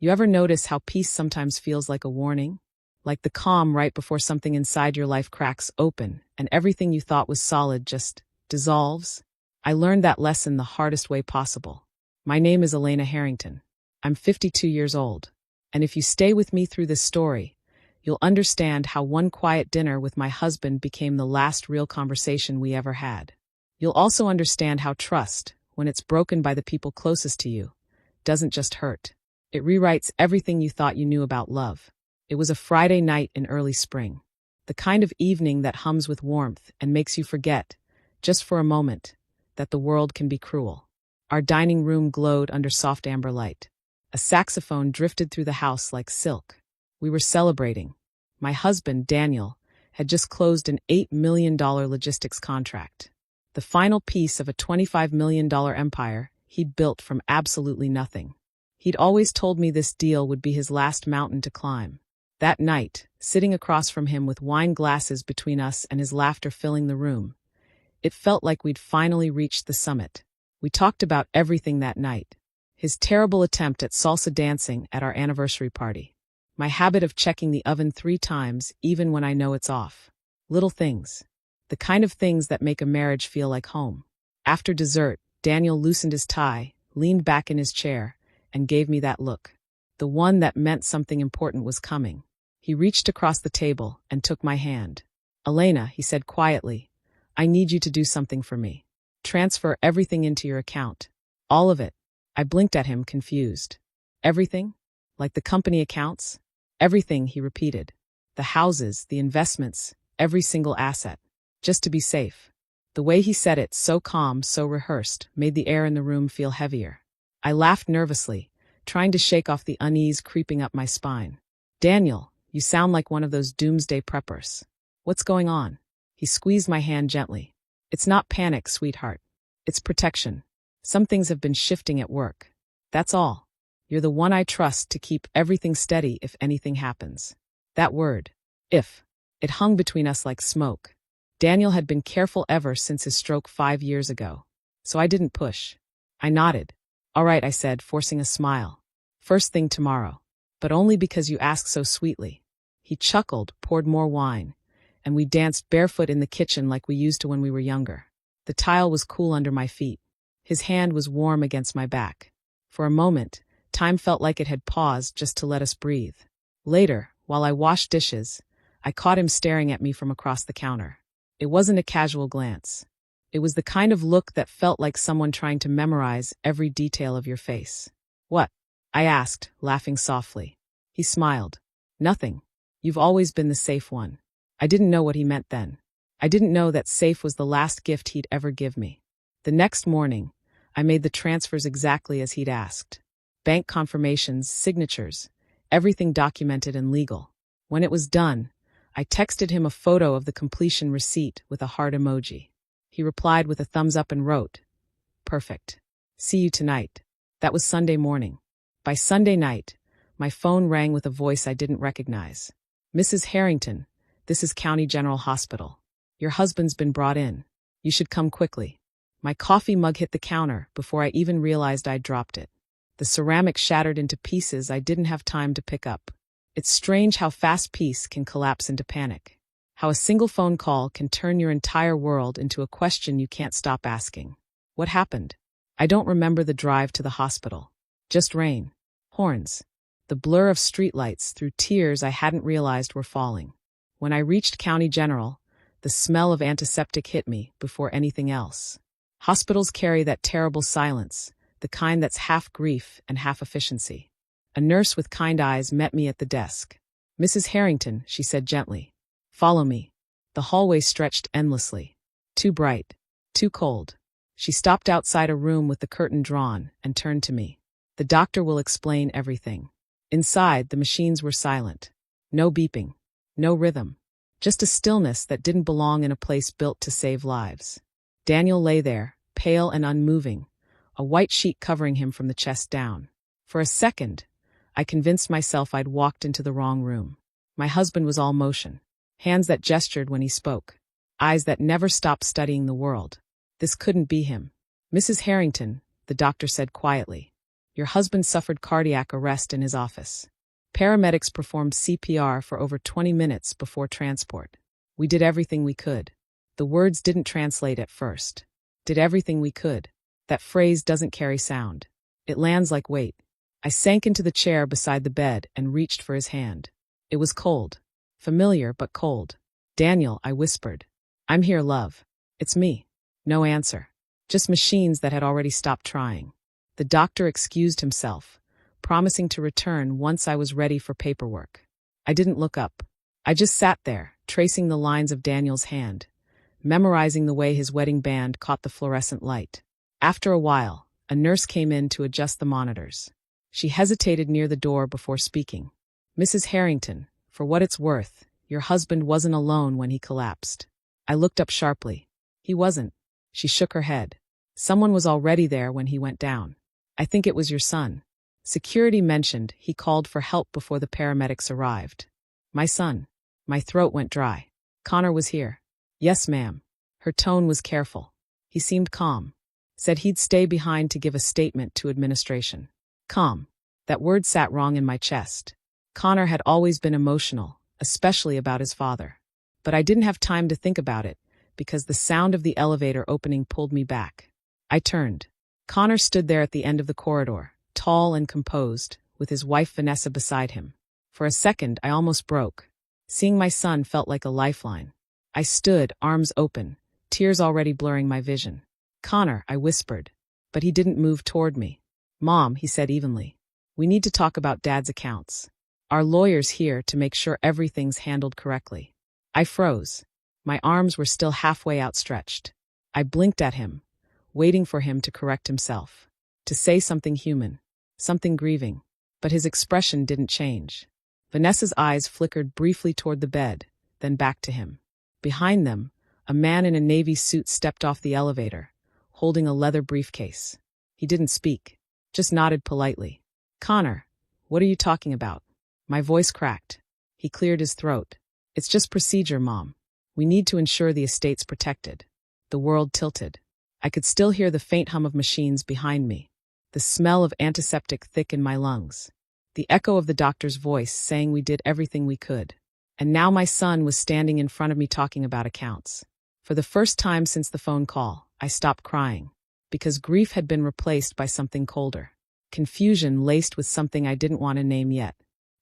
You ever notice how peace sometimes feels like a warning? Like the calm right before something inside your life cracks open and everything you thought was solid just dissolves? I learned that lesson the hardest way possible. My name is Elena Harrington. I'm 52 years old. And if you stay with me through this story, you'll understand how one quiet dinner with my husband became the last real conversation we ever had. You'll also understand how trust, when it's broken by the people closest to you, doesn't just hurt. It rewrites everything you thought you knew about love. It was a Friday night in early spring. The kind of evening that hums with warmth and makes you forget, just for a moment, that the world can be cruel. Our dining room glowed under soft amber light. A saxophone drifted through the house like silk. We were celebrating. My husband, Daniel, had just closed an $8 million logistics contract. The final piece of a $25 million empire he'd built from absolutely nothing. He'd always told me this deal would be his last mountain to climb. That night, sitting across from him with wine glasses between us and his laughter filling the room, it felt like we'd finally reached the summit. We talked about everything that night. His terrible attempt at salsa dancing at our anniversary party. My habit of checking the oven 3 times even when I know it's off. Little things. The kind of things that make a marriage feel like home. After dessert, Daniel loosened his tie, leaned back in his chair, and gave me that look. The one that meant something important was coming. He reached across the table and took my hand. "Elena," he said quietly, "I need you to do something for me. Transfer everything into your account. All of it." I blinked at him, confused. "Everything? Like the company accounts?" "Everything," he repeated. "The houses, the investments, every single asset. Just to be safe." The way he said it, so calm, so rehearsed, made the air in the room feel heavier. I laughed nervously, trying to shake off the unease creeping up my spine. "Daniel, you sound like one of those doomsday preppers. What's going on?" He squeezed my hand gently. "It's not panic, sweetheart. It's protection. Some things have been shifting at work. That's all. You're the one I trust to keep everything steady if anything happens." That word, if, it hung between us like smoke. Daniel had been careful ever since his stroke 5 years ago. So I didn't push. I nodded. "All right," I said, forcing a smile. "First thing tomorrow. But only because you ask so sweetly." He chuckled, poured more wine, and we danced barefoot in the kitchen like we used to when we were younger. The tile was cool under my feet. His hand was warm against my back. For a moment, time felt like it had paused just to let us breathe. Later, while I washed dishes, I caught him staring at me from across the counter. It wasn't a casual glance. It was the kind of look that felt like someone trying to memorize every detail of your face. "What?" I asked, laughing softly. He smiled. "Nothing. You've always been the safe one." I didn't know what he meant then. I didn't know that safe was the last gift he'd ever give me. The next morning, I made the transfers exactly as he'd asked. Bank confirmations, signatures, everything documented and legal. When it was done, I texted him a photo of the completion receipt with a heart emoji. He replied with a thumbs up and wrote, "Perfect. See you tonight." That was Sunday morning. By Sunday night, my phone rang with a voice I didn't recognize. "Mrs. Harrington, this is County General Hospital. Your husband's been brought in. You should come quickly." My coffee mug hit the counter before I even realized I'd dropped it. The ceramic shattered into pieces I didn't have time to pick up. It's strange how fast peace can collapse into panic. How a single phone call can turn your entire world into a question you can't stop asking. What happened? I don't remember the drive to the hospital. Just rain. Horns. The blur of streetlights through tears I hadn't realized were falling. When I reached County General, the smell of antiseptic hit me before anything else. Hospitals carry that terrible silence, the kind that's half grief and half efficiency. A nurse with kind eyes met me at the desk. "Mrs. Harrington," she said gently. "Follow me." The hallway stretched endlessly. Too bright. Too cold. She stopped outside a room with the curtain drawn and turned to me. "The doctor will explain everything." Inside, the machines were silent. No beeping. No rhythm. Just a stillness that didn't belong in a place built to save lives. Daniel lay there, pale and unmoving, a white sheet covering him from the chest down. For a second, I convinced myself I'd walked into the wrong room. My husband was all motion. Hands that gestured when he spoke. Eyes that never stopped studying the world. This couldn't be him. "Mrs. Harrington," the doctor said quietly. Your husband suffered cardiac arrest in his office. Paramedics performed CPR for over 20 minutes before transport. We did everything we could. The words didn't translate at first. Did everything we could. That phrase doesn't carry sound. It lands like weight. I sank into the chair beside the bed and reached for his hand. It was cold. Familiar, but cold. "Daniel," I whispered. "I'm here, love." "It's me." No answer. Just machines that had already stopped trying. The doctor excused himself, promising to return once I was ready for paperwork. I didn't look up. I just sat there, tracing the lines of Daniel's hand, memorizing the way his wedding band caught the fluorescent light. After a while, a nurse came in to adjust the monitors. She hesitated near the door before speaking. "Mrs. Harrington, for what it's worth, your husband wasn't alone when he collapsed." I looked up sharply. "He wasn't." She shook her head. "Someone was already there when he went down. I think it was your son. Security mentioned he called for help before the paramedics arrived." "My son." My throat went dry. "Connor was here." "Yes, ma'am." Her tone was careful. He seemed calm. Said he'd stay behind to give a statement to administration. Calm. That word sat wrong in my chest. Connor had always been emotional, especially about his father. But I didn't have time to think about it, because the sound of the elevator opening pulled me back. I turned. Connor stood there at the end of the corridor, tall and composed, with his wife Vanessa beside him. For a second, I almost broke. Seeing my son felt like a lifeline. I stood, arms open, tears already blurring my vision. "Connor," I whispered, but he didn't move toward me. "Mom," he said evenly, "we need to talk about Dad's accounts. Our lawyer's here to make sure everything's handled correctly." I froze. My arms were still halfway outstretched. I blinked at him, waiting for him to correct himself, to say something human, something grieving, but his expression didn't change. Vanessa's eyes flickered briefly toward the bed, then back to him. Behind them, a man in a navy suit stepped off the elevator, holding a leather briefcase. He didn't speak, just nodded politely. "Connor, what are you talking about?" My voice cracked. He cleared his throat. "It's just procedure, Mom. We need to ensure the estate's protected." The world tilted. I could still hear the faint hum of machines behind me, the smell of antiseptic thick in my lungs, the echo of the doctor's voice saying we did everything we could. And now my son was standing in front of me talking about accounts. For the first time since the phone call, I stopped crying, because grief had been replaced by something colder. Confusion laced with something I didn't want to name yet.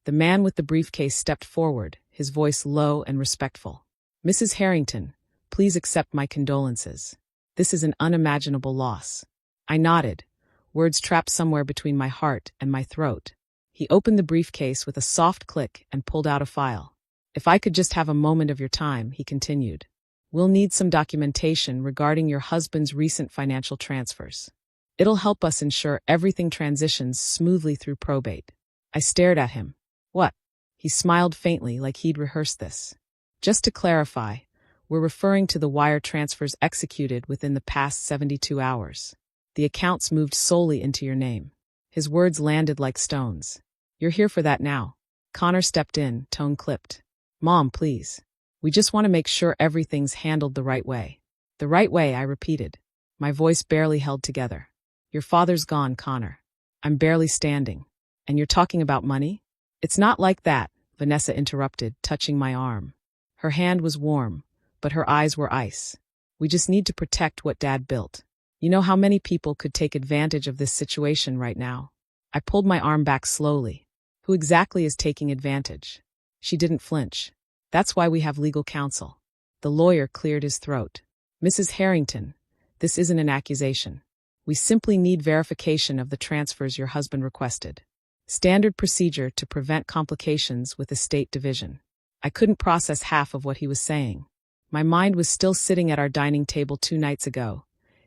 The man with the briefcase stepped forward, his voice low and respectful. "Mrs. Harrington, please accept my condolences. This is an unimaginable loss." I nodded, words trapped somewhere between my heart and my throat. He opened the briefcase with a soft click and pulled out a file. "If I could just have a moment of your time," he continued. "We'll need some documentation regarding your husband's recent financial transfers. It'll help us ensure everything transitions smoothly through probate." I stared at him. "What?" He smiled faintly like he'd rehearsed this. "Just to clarify, we're referring to the wire transfers executed within the past 72 hours. The accounts moved solely into your name." His words landed like stones. "You're here for that now." Connor stepped in, tone clipped. "Mom, please. We just want to make sure everything's handled the right way." "The right way," I repeated. My voice barely held together. "Your father's gone, Connor. I'm barely standing. And you're talking about money?" "It's not like that," Vanessa interrupted, touching my arm. Her hand was warm, but her eyes were ice. "We just need to protect what Dad built. You know how many people could take advantage of this situation right now?" I pulled my arm back slowly. "Who exactly is taking advantage?" She didn't flinch. "That's why we have legal counsel." The lawyer cleared his throat. "Mrs. Harrington, this isn't an accusation. We simply need verification of the transfers your husband requested. Standard procedure to prevent complications with estate division." I couldn't process half of what he was saying. My mind was still sitting at our dining table 2 nights ago,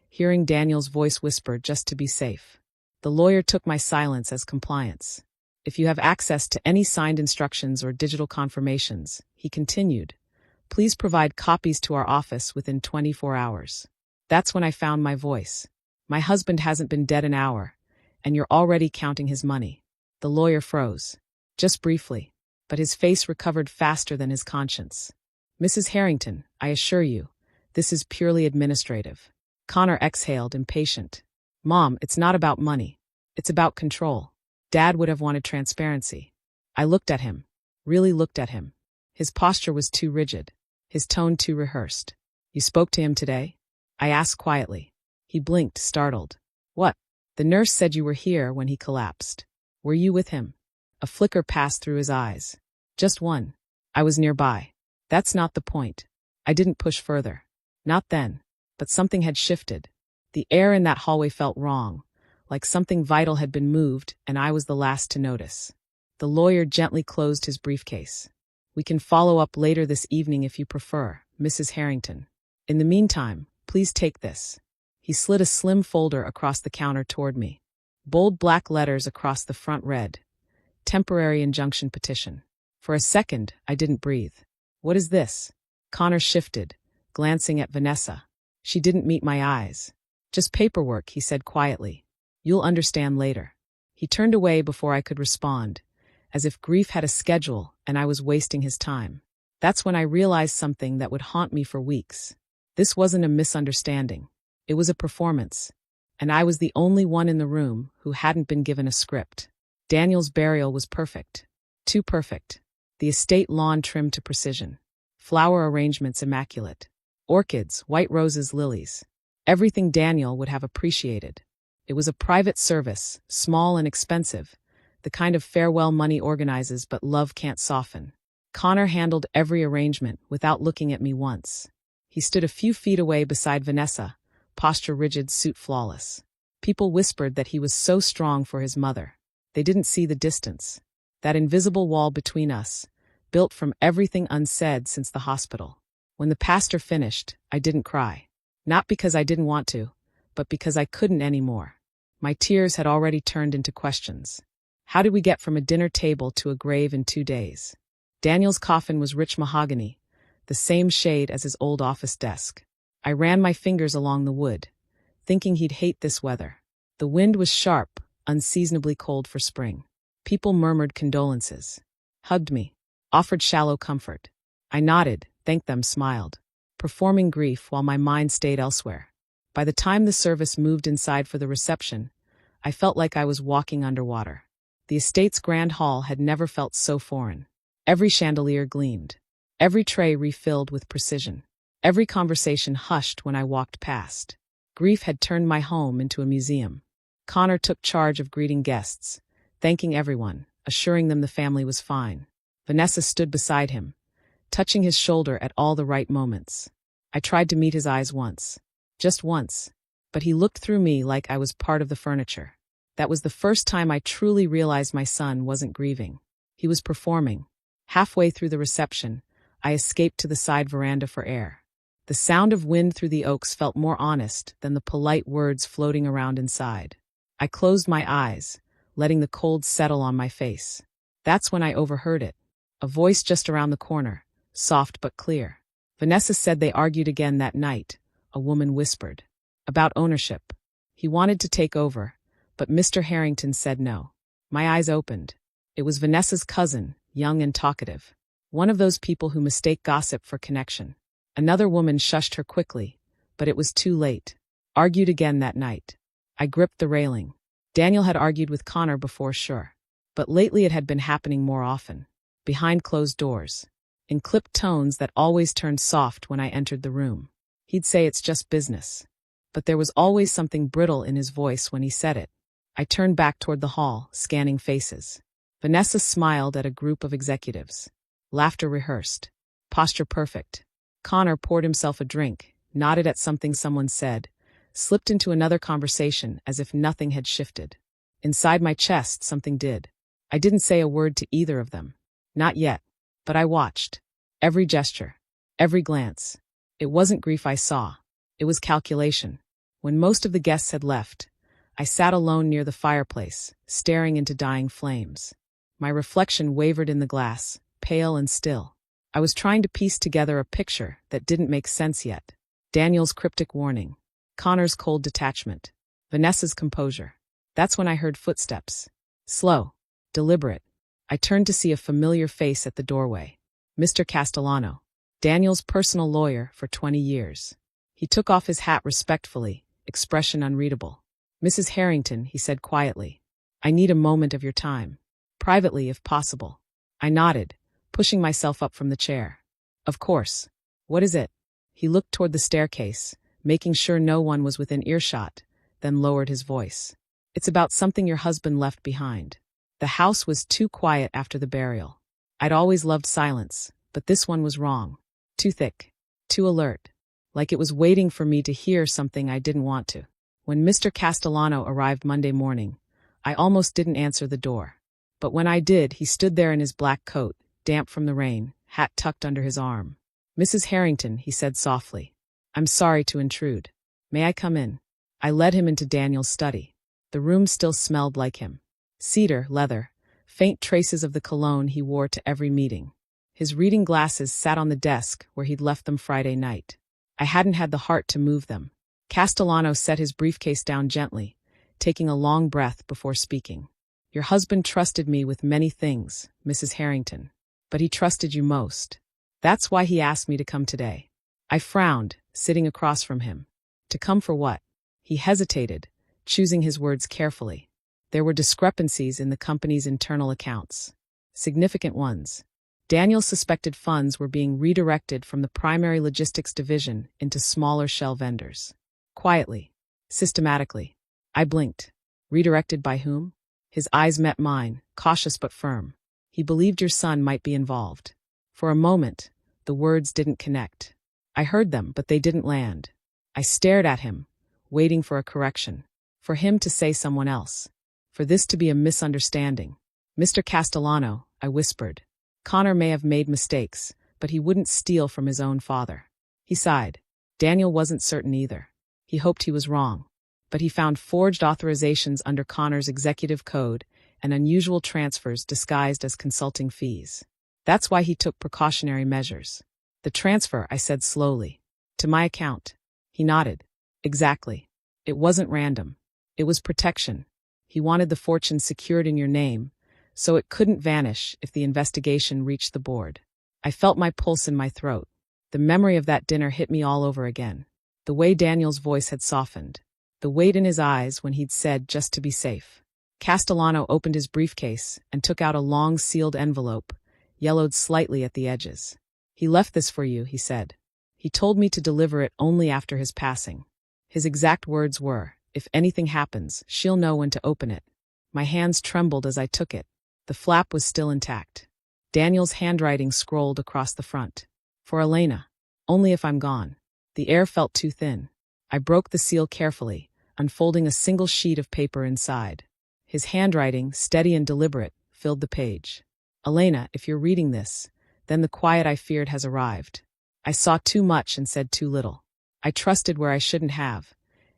hearing Daniel's voice whisper just to be safe. The lawyer took my silence as compliance. "If you have access to any signed instructions or digital confirmations," he continued, "please provide copies to our office within 24 hours. That's when I found my voice. "My husband hasn't been dead an hour, and you're already counting his money." The lawyer froze. Just briefly, but his face recovered faster than his conscience. "Mrs. Harrington, I assure you, this is purely administrative." Connor exhaled, impatient. "Mom, it's not about money. It's about control. Dad would have wanted transparency. I looked at him. Really looked at him. His posture was too rigid. His tone too rehearsed. You spoke to him today? I asked quietly. He blinked, startled. What? The nurse said you were here when he collapsed. Were you with him? A flicker passed through his eyes. Just one. I was nearby. That's not the point. I didn't push further. Not then. But something had shifted. The air in that hallway felt wrong, like something vital had been moved, and I was the last to notice. The lawyer gently closed his briefcase. We can follow up later this evening if you prefer, Mrs. Harrington. In the meantime, please take this. He slid a slim folder across the counter toward me. Bold black letters across the front read, Temporary Injunction Petition. For a second, I didn't breathe. What is this? Connor shifted, glancing at Vanessa. She didn't meet my eyes. Just paperwork, he said quietly. You'll understand later. He turned away before I could respond, as if grief had a schedule and I was wasting his time. That's when I realized something that would haunt me for weeks. This wasn't a misunderstanding. It was a performance. And I was the only one in the room who hadn't been given a script. Daniel's burial was perfect. Too perfect. The estate lawn trimmed to precision. Flower arrangements immaculate. Orchids, white roses, lilies. Everything Daniel would have appreciated. It was a private service, small and expensive, the kind of farewell money organizes but love can't soften. Connor handled every arrangement without looking at me once. He stood a few feet away beside Vanessa, posture rigid, suit flawless. People whispered that he was so strong for his mother. They didn't see the distance. That invisible wall between us, built from everything unsaid since the hospital. When the pastor finished, I didn't cry. Not because I didn't want to, but because I couldn't anymore. My tears had already turned into questions. How did we get from a dinner table to a grave in 2 days? Daniel's coffin was rich mahogany, the same shade as his old office desk. I ran my fingers along the wood, thinking he'd hate this weather. The wind was sharp, unseasonably cold for spring. People murmured condolences, hugged me, offered shallow comfort. I nodded, thanked them, smiled, performing grief while my mind stayed elsewhere. By the time the service moved inside for the reception, I felt like I was walking underwater. The estate's grand hall had never felt so foreign. Every chandelier gleamed. Every tray refilled with precision. Every conversation hushed when I walked past. Grief had turned my home into a museum. Connor took charge of greeting guests, thanking everyone, assuring them the family was fine. Vanessa stood beside him, touching his shoulder at all the right moments. I tried to meet his eyes once. Just once. But he looked through me like I was part of the furniture. That was the first time I truly realized my son wasn't grieving. He was performing. Halfway through the reception, I escaped to the side veranda for air. The sound of wind through the oaks felt more honest than the polite words floating around inside. I closed my eyes, letting the cold settle on my face. That's when I overheard it. A voice just around the corner, soft but clear. Vanessa said they argued again that night, a woman whispered. About ownership. He wanted to take over, but Mr. Harrington said no. My eyes opened. It was Vanessa's cousin, young and talkative. One of those people who mistake gossip for connection. Another woman shushed her quickly, but it was too late. Argued again that night. I gripped the railing. Daniel had argued with Connor before, sure. But lately it had been happening more often. Behind closed doors. In clipped tones that always turned soft when I entered the room. He'd say it's just business. But there was always something brittle in his voice when he said it. I turned back toward the hall, scanning faces. Vanessa smiled at a group of executives. Laughter rehearsed. Posture perfect. Connor poured himself a drink, nodded at something someone said, slipped into another conversation as if nothing had shifted. Inside my chest, something did. I didn't say a word to either of them. Not yet. But I watched. Every gesture. Every glance. It wasn't grief I saw. It was calculation. When most of the guests had left, I sat alone near the fireplace, staring into dying flames. My reflection wavered in the glass, pale and still. I was trying to piece together a picture that didn't make sense yet. Daniel's cryptic warning. Connor's cold detachment. Vanessa's composure. That's when I heard footsteps. Slow. Deliberate. I turned to see a familiar face at the doorway. Mr. Castellano. Daniel's personal lawyer for 20 years. He took off his hat respectfully, expression unreadable. Mrs. Harrington, he said quietly. I need a moment of your time. Privately, if possible. I nodded, pushing myself up from the chair. Of course. What is it? He looked toward the staircase, making sure no one was within earshot, then lowered his voice. It's about something your husband left behind. The house was too quiet after the burial. I'd always loved silence, but this one was wrong. Too thick. Too alert. Like it was waiting for me to hear something I didn't want to. When Mr. Castellano arrived Monday morning, I almost didn't answer the door. But when I did, he stood there in his black coat, damp from the rain, hat tucked under his arm. Mrs. Harrington, he said softly. I'm sorry to intrude. May I come in? I led him into Daniel's study. The room still smelled like him. Cedar, leather, faint traces of the cologne he wore to every meeting. His reading glasses sat on the desk where he'd left them Friday night. I hadn't had the heart to move them. Castellano set his briefcase down gently, taking a long breath before speaking. Your husband trusted me with many things, Mrs. Harrington. But he trusted you most. That's why he asked me to come today. I frowned, sitting across from him. To come for what? He hesitated, choosing his words carefully. There were discrepancies in the company's internal accounts. Significant ones. Daniel suspected funds were being redirected from the primary logistics division into smaller shell vendors. Quietly. Systematically. I blinked. Redirected by whom? His eyes met mine, cautious but firm. He believed your son might be involved. For a moment, the words didn't connect. I heard them, but they didn't land. I stared at him, waiting for a correction. For him to say someone else. For this to be a misunderstanding. Mr. Castellano, I whispered. Connor may have made mistakes, but he wouldn't steal from his own father. He sighed. Daniel wasn't certain either. He hoped he was wrong. But he found forged authorizations under Connor's executive code and unusual transfers disguised as consulting fees. That's why he took precautionary measures. The transfer, I said slowly. To my account. He nodded. Exactly. It wasn't random. It was protection. He wanted the fortune secured in your name, so it couldn't vanish if the investigation reached the board. I felt my pulse in my throat. The memory of that dinner hit me all over again. The way Daniel's voice had softened. The weight in his eyes when he'd said just to be safe. Castellano opened his briefcase and took out a long sealed envelope, yellowed slightly at the edges. He left this for you, he said. He told me to deliver it only after his passing. His exact words were, if anything happens, she'll know when to open it. My hands trembled as I took it. The flap was still intact. Daniel's handwriting scrolled across the front. For Elena. Only if I'm gone. The air felt too thin. I broke the seal carefully, unfolding a single sheet of paper inside. His handwriting, steady and deliberate, filled the page. Elena, if you're reading this, then the quiet I feared has arrived. I saw too much and said too little. I trusted where I shouldn't have,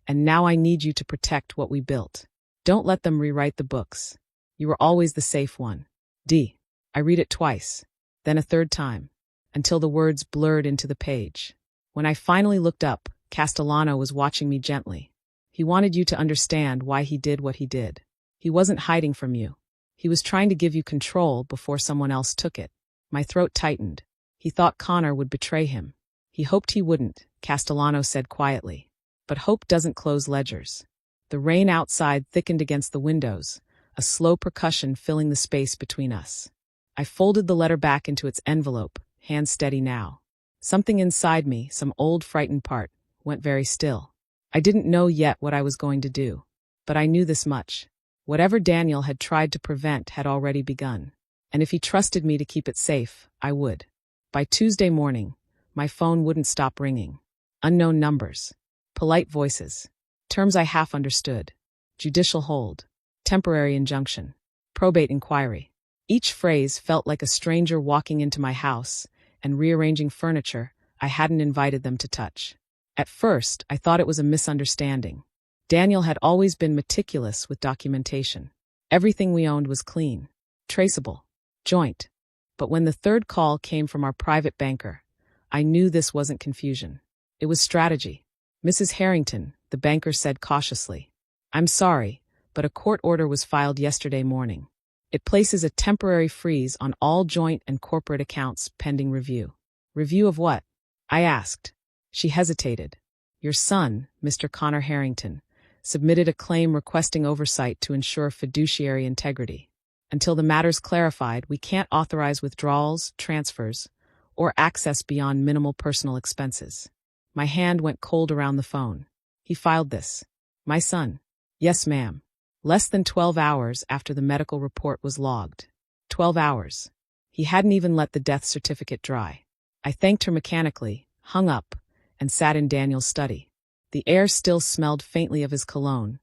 and now I need you to protect what we built. Don't let them rewrite the books. You were always the safe one. D. I read it twice, then a third time, until the words blurred into the page. When I finally looked up, Castellano was watching me gently. He wanted you to understand why he did what he did. He wasn't hiding from you. He was trying to give you control before someone else took it. My throat tightened. He thought Connor would betray him. He hoped he wouldn't, Castellano said quietly. But hope doesn't close ledgers. The rain outside thickened against the windows, a slow percussion filling the space between us. I folded the letter back into its envelope, hands steady now. Something inside me, some old frightened part, went very still. I didn't know yet what I was going to do. But I knew this much. Whatever Daniel had tried to prevent had already begun. And if he trusted me to keep it safe, I would. By Tuesday morning, my phone wouldn't stop ringing. Unknown numbers. Polite voices. Terms I half understood. Judicial hold. Temporary injunction. Probate inquiry. Each phrase felt like a stranger walking into my house and rearranging furniture I hadn't invited them to touch. At first, I thought it was a misunderstanding. Daniel had always been meticulous with documentation. Everything we owned was clean, traceable, joint. But when the third call came from our private banker, I knew this wasn't confusion. It was strategy. Mrs. Harrington, the banker said cautiously. I'm sorry, but a court order was filed yesterday morning. It places a temporary freeze on all joint and corporate accounts pending review. Review of what? I asked. She hesitated. Your son, Mr. Connor Harrington, submitted a claim requesting oversight to ensure fiduciary integrity. Until the matter's clarified, we can't authorize withdrawals, transfers, or access beyond minimal personal expenses. My hand went cold around the phone. He filed this. My son. Yes, ma'am. Less than 12 hours after the medical report was logged. 12 hours. He hadn't even let the death certificate dry. I thanked her mechanically, hung up, and sat in Daniel's study. The air still smelled faintly of his cologne,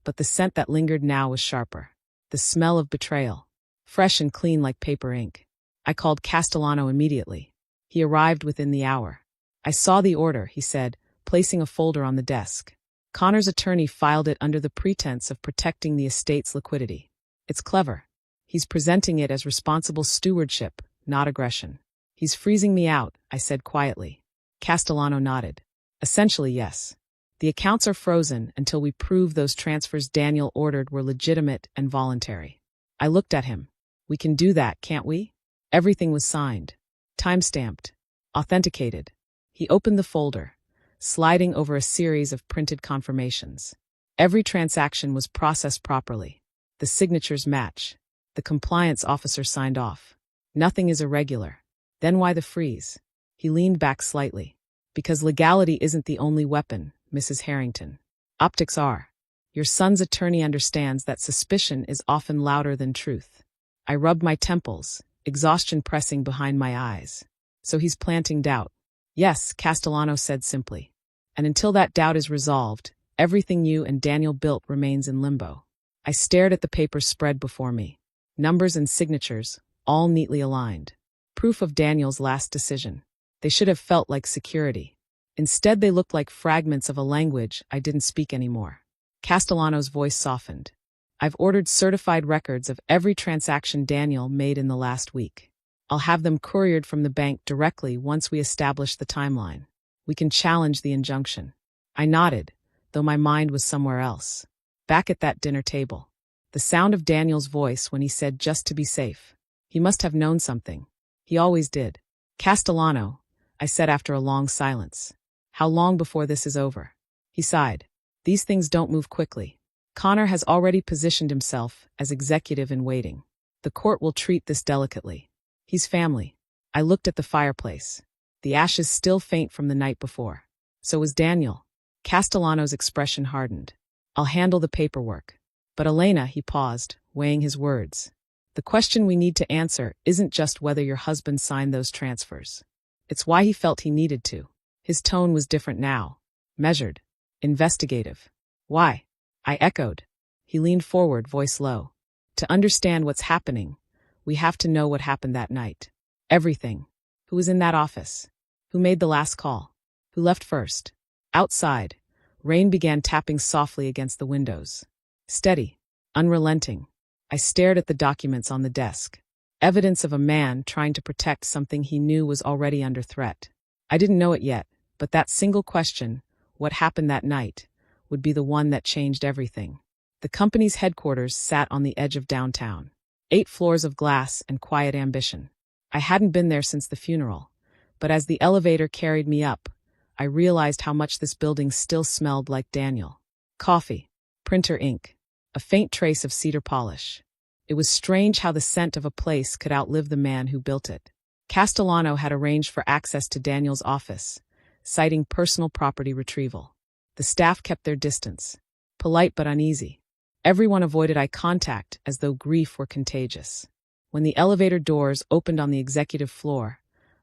but the scent that lingered now was sharper. The smell of betrayal. Fresh and clean like paper ink. I called Castellano immediately. He arrived within the hour. I saw the order, he said, placing a folder on the desk. Connor's attorney filed it under the pretense of protecting the estate's liquidity. It's clever. He's presenting it as responsible stewardship, not aggression. He's freezing me out, I said quietly. Castellano nodded. Essentially, yes. The accounts are frozen until we prove those transfers Daniel ordered were legitimate and voluntary. I looked at him. We can do that, can't we? Everything was signed. Time-stamped. Authenticated. He opened the folder, sliding over a series of printed confirmations. Every transaction was processed properly. The signatures match. The compliance officer signed off. Nothing is irregular. Then why the freeze? He leaned back slightly. Because legality isn't the only weapon, Mrs. Harrington. Optics are. Your son's attorney understands that suspicion is often louder than truth. I rubbed my temples, exhaustion pressing behind my eyes. So he's planting doubt. Yes, Castellano said simply. And until that doubt is resolved, everything you and Daniel built remains in limbo. I stared at the papers spread before me. Numbers and signatures, all neatly aligned. Proof of Daniel's last decision. They should have felt like security. Instead, they looked like fragments of a language I didn't speak anymore. Castellano's voice softened. I've ordered certified records of every transaction Daniel made in the last week. I'll have them couriered from the bank directly once we establish the timeline. We can challenge the injunction. I nodded, though my mind was somewhere else. Back at that dinner table. The sound of Daniel's voice when he said just to be safe. He must have known something. He always did. Castellano, I said after a long silence. How long before this is over? He sighed. These things don't move quickly. Connor has already positioned himself as executive in waiting. The court will treat this delicately. He's family. I looked at the fireplace. The ashes still faint from the night before. So was Daniel. Castellano's expression hardened. I'll handle the paperwork. But Elena, he paused, weighing his words. The question we need to answer isn't just whether your husband signed those transfers. It's why he felt he needed to. His tone was different now. Measured. Investigative. Why? I echoed. He leaned forward, voice low. To understand what's happening, we have to know what happened that night. Everything. Who was in that office? Who made the last call? Who left first? Outside, rain began tapping softly against the windows. Steady. Unrelenting. I stared at the documents on the desk. Evidence of a man trying to protect something he knew was already under threat. I didn't know it yet, but that single question, what happened that night, would be the one that changed everything. The company's headquarters sat on the edge of downtown. 8 floors of glass and quiet ambition. I hadn't been there since the funeral, but as the elevator carried me up, I realized how much this building still smelled like Daniel. Coffee, printer ink, a faint trace of cedar polish. It was strange how the scent of a place could outlive the man who built it. Castellano had arranged for access to Daniel's office, citing personal property retrieval. The staff kept their distance, polite but uneasy. Everyone avoided eye contact as though grief were contagious. When the elevator doors opened on the executive floor,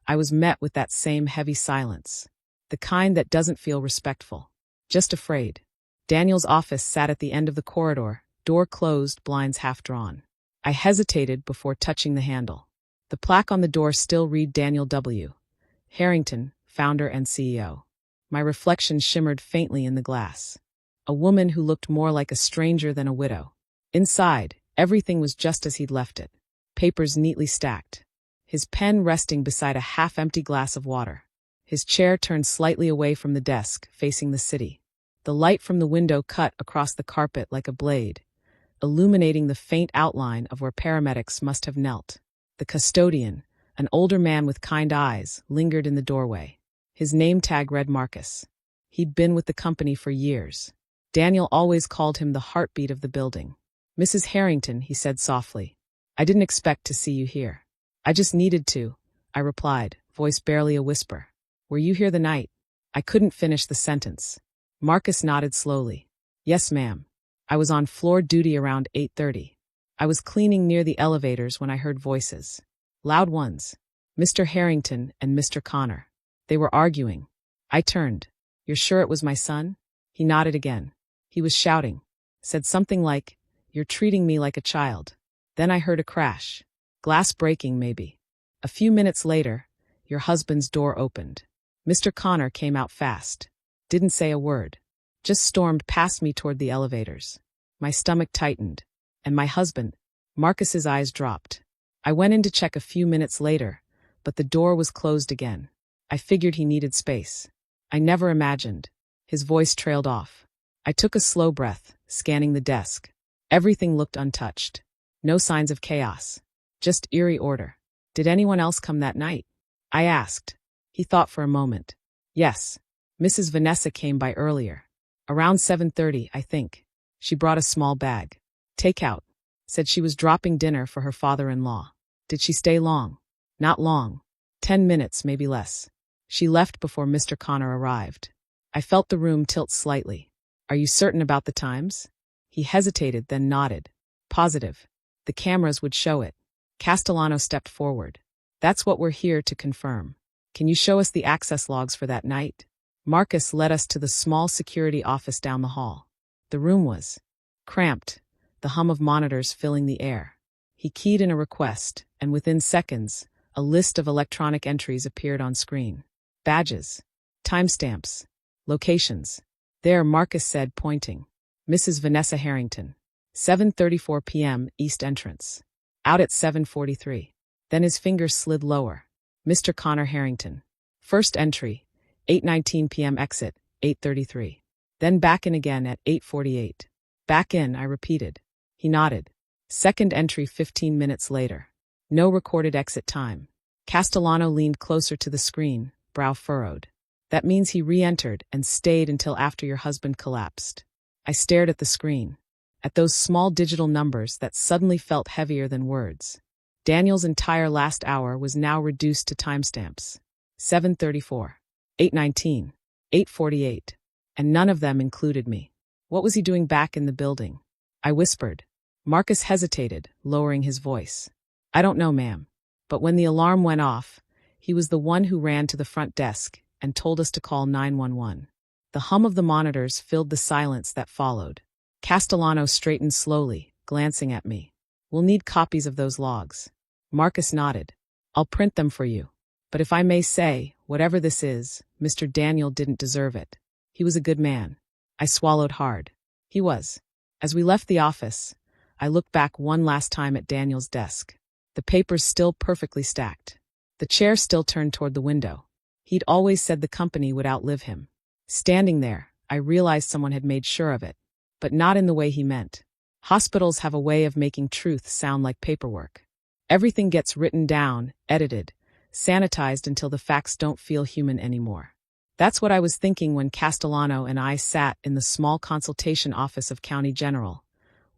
I was met with that same heavy silence. The kind that doesn't feel respectful. Just afraid. Daniel's office sat at the end of the corridor, door closed, blinds half drawn. I hesitated before touching the handle. The plaque on the door still read Daniel W. Harrington, founder and CEO. My reflection shimmered faintly in the glass. A woman who looked more like a stranger than a widow. Inside, everything was just as he'd left it. Papers neatly stacked. His pen resting beside a half-empty glass of water. His chair turned slightly away from the desk, facing the city. The light from the window cut across the carpet like a blade, illuminating the faint outline of where paramedics must have knelt. The custodian, an older man with kind eyes, lingered in the doorway. His name tag read Marcus. He'd been with the company for years. Daniel always called him the heartbeat of the building. "Mrs. Harrington," he said softly. "I didn't expect to see you here." "I just needed to," I replied, voice barely a whisper. "Were you here the night?" I couldn't finish the sentence. Marcus nodded slowly. "Yes, ma'am. I was on floor duty around 8:30. I was cleaning near the elevators when I heard voices. Loud ones. Mr. Harrington and Mr. Connor. They were arguing. I turned. "You're sure it was my son?" He nodded again. He was shouting. Said something like, "You're treating me like a child." Then I heard a crash. Glass breaking, maybe. A few minutes later, your husband's door opened. Mr. Connor came out fast. Didn't say a word. Just stormed past me toward the elevators. My stomach tightened. And my husband, Marcus's eyes dropped. I went in to check a few minutes later, but the door was closed again. I figured he needed space. I never imagined. His voice trailed off. I took a slow breath, scanning the desk. Everything looked untouched. No signs of chaos. Just eerie order. "Did anyone else come that night?" I asked. He thought for a moment. "Yes. Mrs. Vanessa came by earlier. Around 7:30, I think. She brought a small bag. Takeout. Said she was dropping dinner for her father-in-law." "Did she stay long?" "Not long. 10 minutes, maybe less. She left before Mr. Connor arrived." I felt the room tilt slightly. "Are you certain about the times?" He hesitated, then nodded. "Positive. The cameras would show it." Castellano stepped forward. "That's what we're here to confirm. Can you show us the access logs for that night?" Marcus led us to the small security office down the hall. The room was cramped, the hum of monitors filling the air. He keyed in a request, and within seconds, a list of electronic entries appeared on screen. Badges, timestamps, locations. "There," Marcus said, pointing. "Mrs. Vanessa Harrington. 7:34 p.m. East Entrance. Out at 7:43. Then his fingers slid lower. "Mr. Connor Harrington. First entry, 8:19 p.m. Exit, 8:33. Then back in again at 8:48. "Back in," I repeated. He nodded. "Second entry 15 minutes later. No recorded exit time." Castellano leaned closer to the screen, brow furrowed. "That means he re-entered and stayed until after your husband collapsed." I stared at the screen. At those small digital numbers that suddenly felt heavier than words. Daniel's entire last hour was now reduced to timestamps. 7:34, 8:19, 8:48, and none of them included me. What was he doing back in the building? I whispered. Marcus hesitated, lowering his voice. "I don't know, ma'am. But when the alarm went off, he was the one who ran to the front desk and told us to call 911. The hum of the monitors filled the silence that followed. Castellano straightened slowly, glancing at me. "We'll need copies of those logs." Marcus nodded. "I'll print them for you. But if I may say, whatever this is, Mr. Daniel didn't deserve it. He was a good man." I swallowed hard. He was. As we left the office, I looked back one last time at Daniel's desk. The papers still perfectly stacked. The chair still turned toward the window. He'd always said the company would outlive him. Standing there, I realized someone had made sure of it. But not in the way he meant. Hospitals have a way of making truth sound like paperwork. Everything gets written down, edited, sanitized until the facts don't feel human anymore. That's what I was thinking when Castellano and I sat in the small consultation office of County General,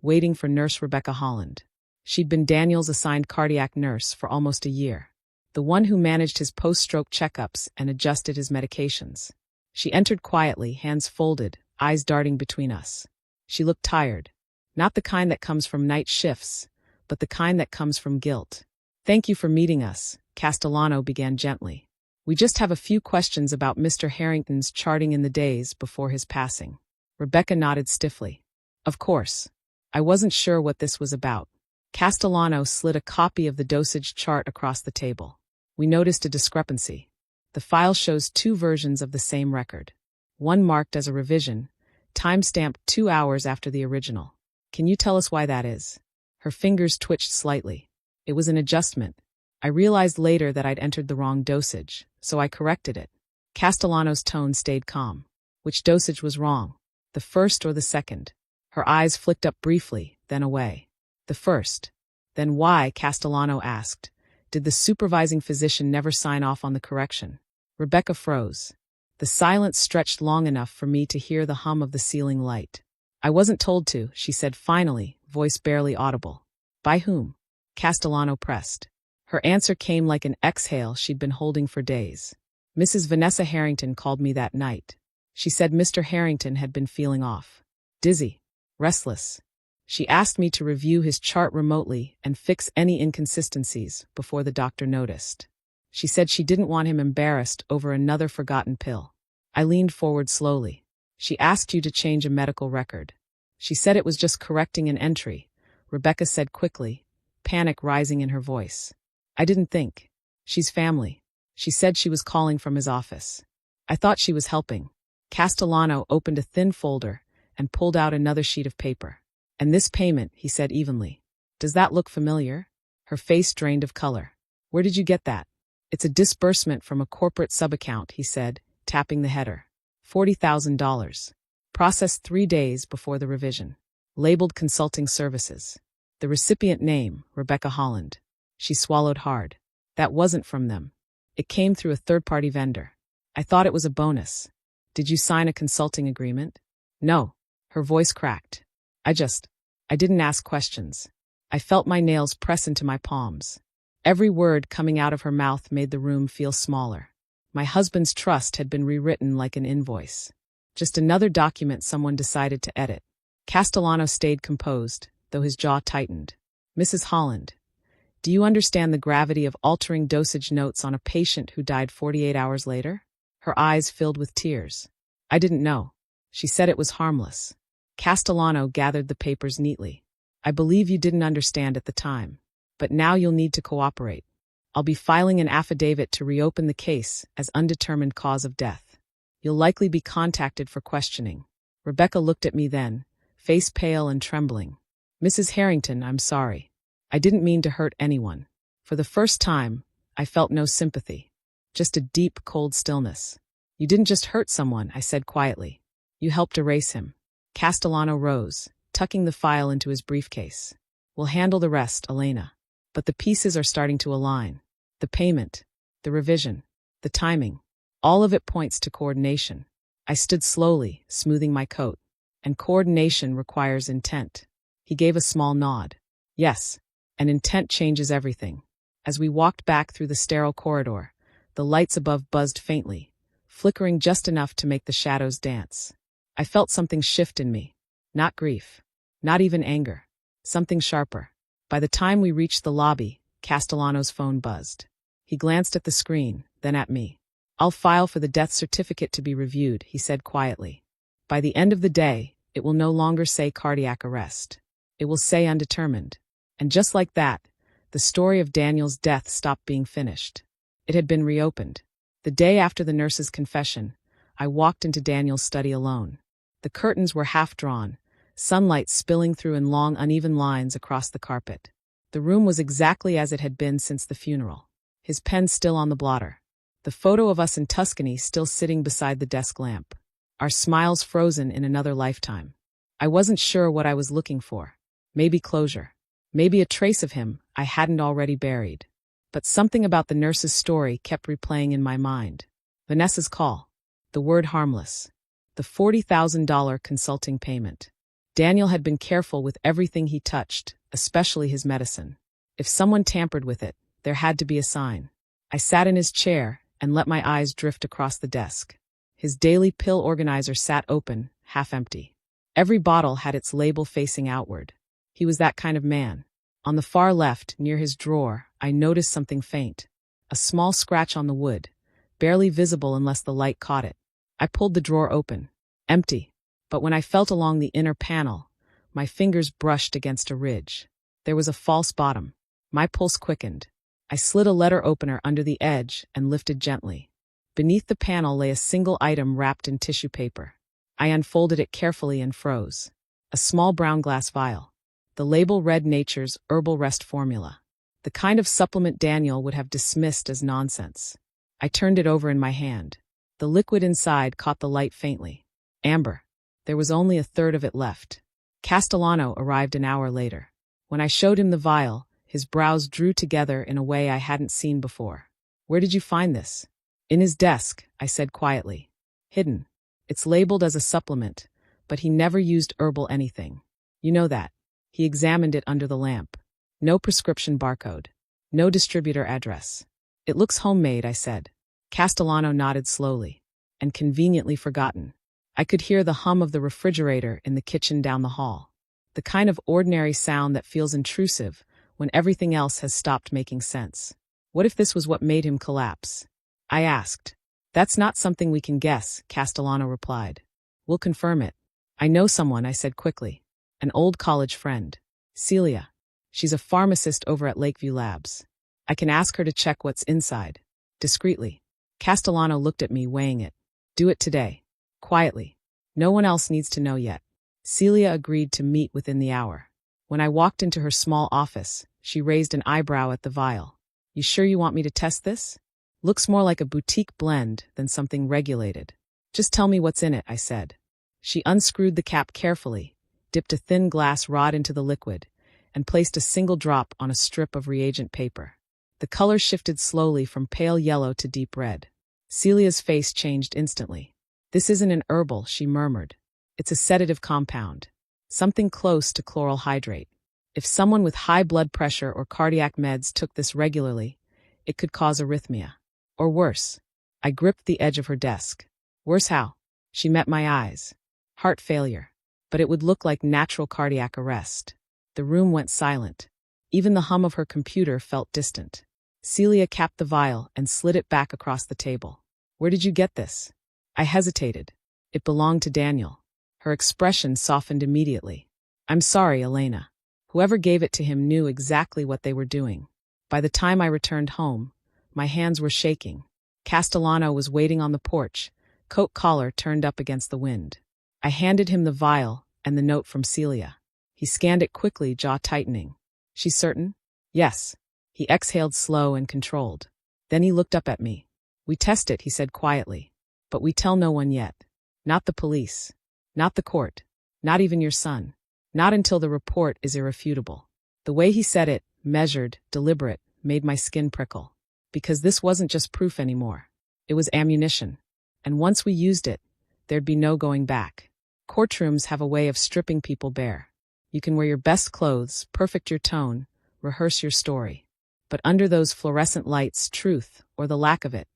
waiting for Nurse Rebecca Holland. She'd been Daniel's assigned cardiac nurse for almost a year, the one who managed his post-stroke checkups and adjusted his medications. She entered quietly, hands folded, eyes darting between us. She looked tired. Not the kind that comes from night shifts, but the kind that comes from guilt. "Thank you for meeting us," Castellano began gently. "We just have a few questions about Mr. Harrington's charting in the days before his passing." Rebecca nodded stiffly. "Of course. I wasn't sure what this was about." Castellano slid a copy of the dosage chart across the table. We noticed a discrepancy. The file shows two versions of the same record. One marked as a revision, time-stamped 2 hours after the original. "Can you tell us why that is?" Her fingers twitched slightly. It was an adjustment. I realized later that I'd entered the wrong dosage, so I corrected it. Castellano's tone stayed calm. "Which dosage was wrong? The first or the second?" Her eyes flicked up briefly, then away. "The first." "Then why," Castellano asked, "did the supervising physician never sign off on the correction?" Rebecca froze. The silence stretched long enough for me to hear the hum of the ceiling light. I wasn't told to, she said finally, voice barely audible. By whom? Castellano pressed. Her answer came like an exhale she'd been holding for days. Mrs. Vanessa Harrington called me that night. She said Mr. Harrington had been feeling off. Dizzy. Restless. She asked me to review his chart remotely and fix any inconsistencies before the doctor noticed. She said she didn't want him embarrassed over another forgotten pill. I leaned forward slowly. She asked you to change a medical record. She said it was just correcting an entry, Rebecca said quickly, panic rising in her voice. I didn't think. She's family. She said she was calling from his office. I thought she was helping. Castellano opened a thin folder and pulled out another sheet of paper. And this payment, he said evenly. Does that look familiar? Her face drained of color. Where did you get that? It's a disbursement from a corporate subaccount, he said, tapping the header. $40,000. Processed 3 days before the revision. Labeled consulting services. The recipient name, Rebecca Holland. She swallowed hard. That wasn't from them. It came through a third-party vendor. I thought it was a bonus. Did you sign a consulting agreement? No. Her voice cracked. I didn't ask questions. I felt my nails press into my palms. Every word coming out of her mouth made the room feel smaller. My husband's trust had been rewritten like an invoice. Just another document someone decided to edit. Castellano stayed composed, though his jaw tightened. Mrs. Holland, do you understand the gravity of altering dosage notes on a patient who died 48 hours later? Her eyes filled with tears. I didn't know. She said it was harmless. Castellano gathered the papers neatly. I believe you didn't understand at the time. But now you'll need to cooperate. I'll be filing an affidavit to reopen the case as undetermined cause of death. You'll likely be contacted for questioning. Rebecca looked at me then, face pale and trembling. Mrs. Harrington, I'm sorry. I didn't mean to hurt anyone. For the first time, I felt no sympathy. Just a deep, cold stillness. You didn't just hurt someone, I said quietly. You helped erase him. Castellano rose, tucking the file into his briefcase. We'll handle the rest, Elena. But the pieces are starting to align. The payment, the revision, the timing. All of it points to coordination. I stood slowly, smoothing my coat. And coordination requires intent. He gave a small nod. Yes, and intent changes everything. As we walked back through the sterile corridor, the lights above buzzed faintly, flickering just enough to make the shadows dance. I felt something shift in me. Not grief. Not even anger. Something sharper. By the time we reached the lobby, Castellano's phone buzzed. He glanced at the screen, then at me. I'll file for the death certificate to be reviewed, he said quietly. By the end of the day, it will no longer say cardiac arrest. It will say undetermined. And just like that, the story of Daniel's death stopped being finished. It had been reopened. The day after the nurse's confession, I walked into Daniel's study alone. The curtains were half drawn, sunlight spilling through in long, uneven lines across the carpet. The room was exactly as it had been since the funeral. His pen still on the blotter. The photo of us in Tuscany still sitting beside the desk lamp. Our smiles frozen in another lifetime. I wasn't sure what I was looking for. Maybe closure. Maybe a trace of him I hadn't already buried. But something about the nurse's story kept replaying in my mind. Vanessa's call. The word harmless. The $40,000 consulting payment. Daniel had been careful with everything he touched, especially his medicine. If someone tampered with it, there had to be a sign. I sat in his chair and let my eyes drift across the desk. His daily pill organizer sat open, half empty. Every bottle had its label facing outward. He was that kind of man. On the far left, near his drawer, I noticed something faint. A small scratch on the wood, barely visible unless the light caught it. I pulled the drawer open. Empty. But when I felt along the inner panel, my fingers brushed against a ridge. There was a false bottom. My pulse quickened. I slid a letter opener under the edge and lifted gently. Beneath the panel lay a single item wrapped in tissue paper. I unfolded it carefully and froze. A small brown glass vial. The label read Nature's Herbal Rest Formula. The kind of supplement Daniel would have dismissed as nonsense. I turned it over in my hand. The liquid inside caught the light faintly. Amber. There was only a third of it left. Castellano arrived an hour later. When I showed him the vial, his brows drew together in a way I hadn't seen before. Where did you find this? In his desk, I said quietly. Hidden. It's labeled as a supplement, but he never used herbal anything. You know that. He examined it under the lamp. No prescription barcode. No distributor address. It looks homemade, I said. Castellano nodded slowly. And conveniently forgotten. I could hear the hum of the refrigerator in the kitchen down the hall. The kind of ordinary sound that feels intrusive when everything else has stopped making sense. What if this was what made him collapse? I asked. That's not something we can guess, Castellano replied. We'll confirm it. I know someone, I said quickly. An old college friend. Celia. She's a pharmacist over at Lakeview Labs. I can ask her to check what's inside. Discreetly. Castellano looked at me, weighing it. Do it today. Quietly. No one else needs to know yet. Celia agreed to meet within the hour. When I walked into her small office, she raised an eyebrow at the vial. You sure you want me to test this? Looks more like a boutique blend than something regulated. Just tell me what's in it, I said. She unscrewed the cap carefully, dipped a thin glass rod into the liquid, and placed a single drop on a strip of reagent paper. The color shifted slowly from pale yellow to deep red. Celia's face changed instantly. This isn't an herbal, she murmured. It's a sedative compound. Something close to chloral hydrate. If someone with high blood pressure or cardiac meds took this regularly, it could cause arrhythmia. Or worse. I gripped the edge of her desk. Worse how? She met my eyes. Heart failure. But it would look like natural cardiac arrest. The room went silent. Even the hum of her computer felt distant. Celia capped the vial and slid it back across the table. Where did you get this? I hesitated. It belonged to Daniel. Her expression softened immediately. I'm sorry, Elena. Whoever gave it to him knew exactly what they were doing. By the time I returned home, my hands were shaking. Castellano was waiting on the porch, coat collar turned up against the wind. I handed him the vial and the note from Celia. He scanned it quickly, jaw tightening. She's certain? Yes. He exhaled slow and controlled. Then he looked up at me. We test it, he said quietly. But we tell no one yet. Not the police. Not the court. Not even your son. Not until the report is irrefutable. The way he said it, measured, deliberate, made my skin prickle. Because this wasn't just proof anymore. It was ammunition. And once we used it, there'd be no going back. Courtrooms have a way of stripping people bare. You can wear your best clothes, perfect your tone, rehearse your story. But under those fluorescent lights, truth, or the lack of it,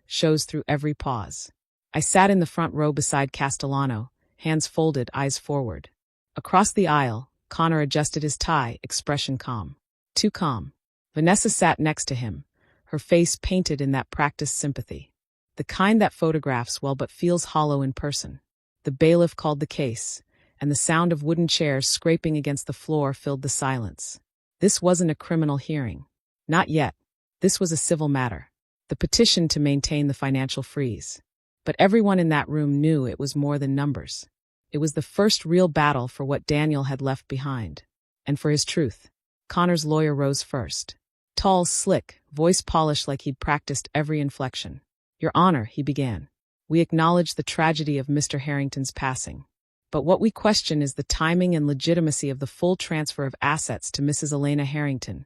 shows through every pause. I sat in the front row beside Castellano, hands folded, eyes forward. Across the aisle, Connor adjusted his tie, expression calm. Too calm. Vanessa sat next to him, her face painted in that practiced sympathy. The kind that photographs well but feels hollow in person. The bailiff called the case, and the sound of wooden chairs scraping against the floor filled the silence. This wasn't a criminal hearing. Not yet. This was a civil matter. The petition to maintain the financial freeze. But everyone in that room knew it was more than numbers. It was the first real battle for what Daniel had left behind. And for his truth. Connor's lawyer rose first. Tall, slick, voice polished like he'd practiced every inflection. Your Honor, he began. We acknowledge the tragedy of Mr. Harrington's passing. But what we question is the timing and legitimacy of the full transfer of assets to Mrs. Elena Harrington,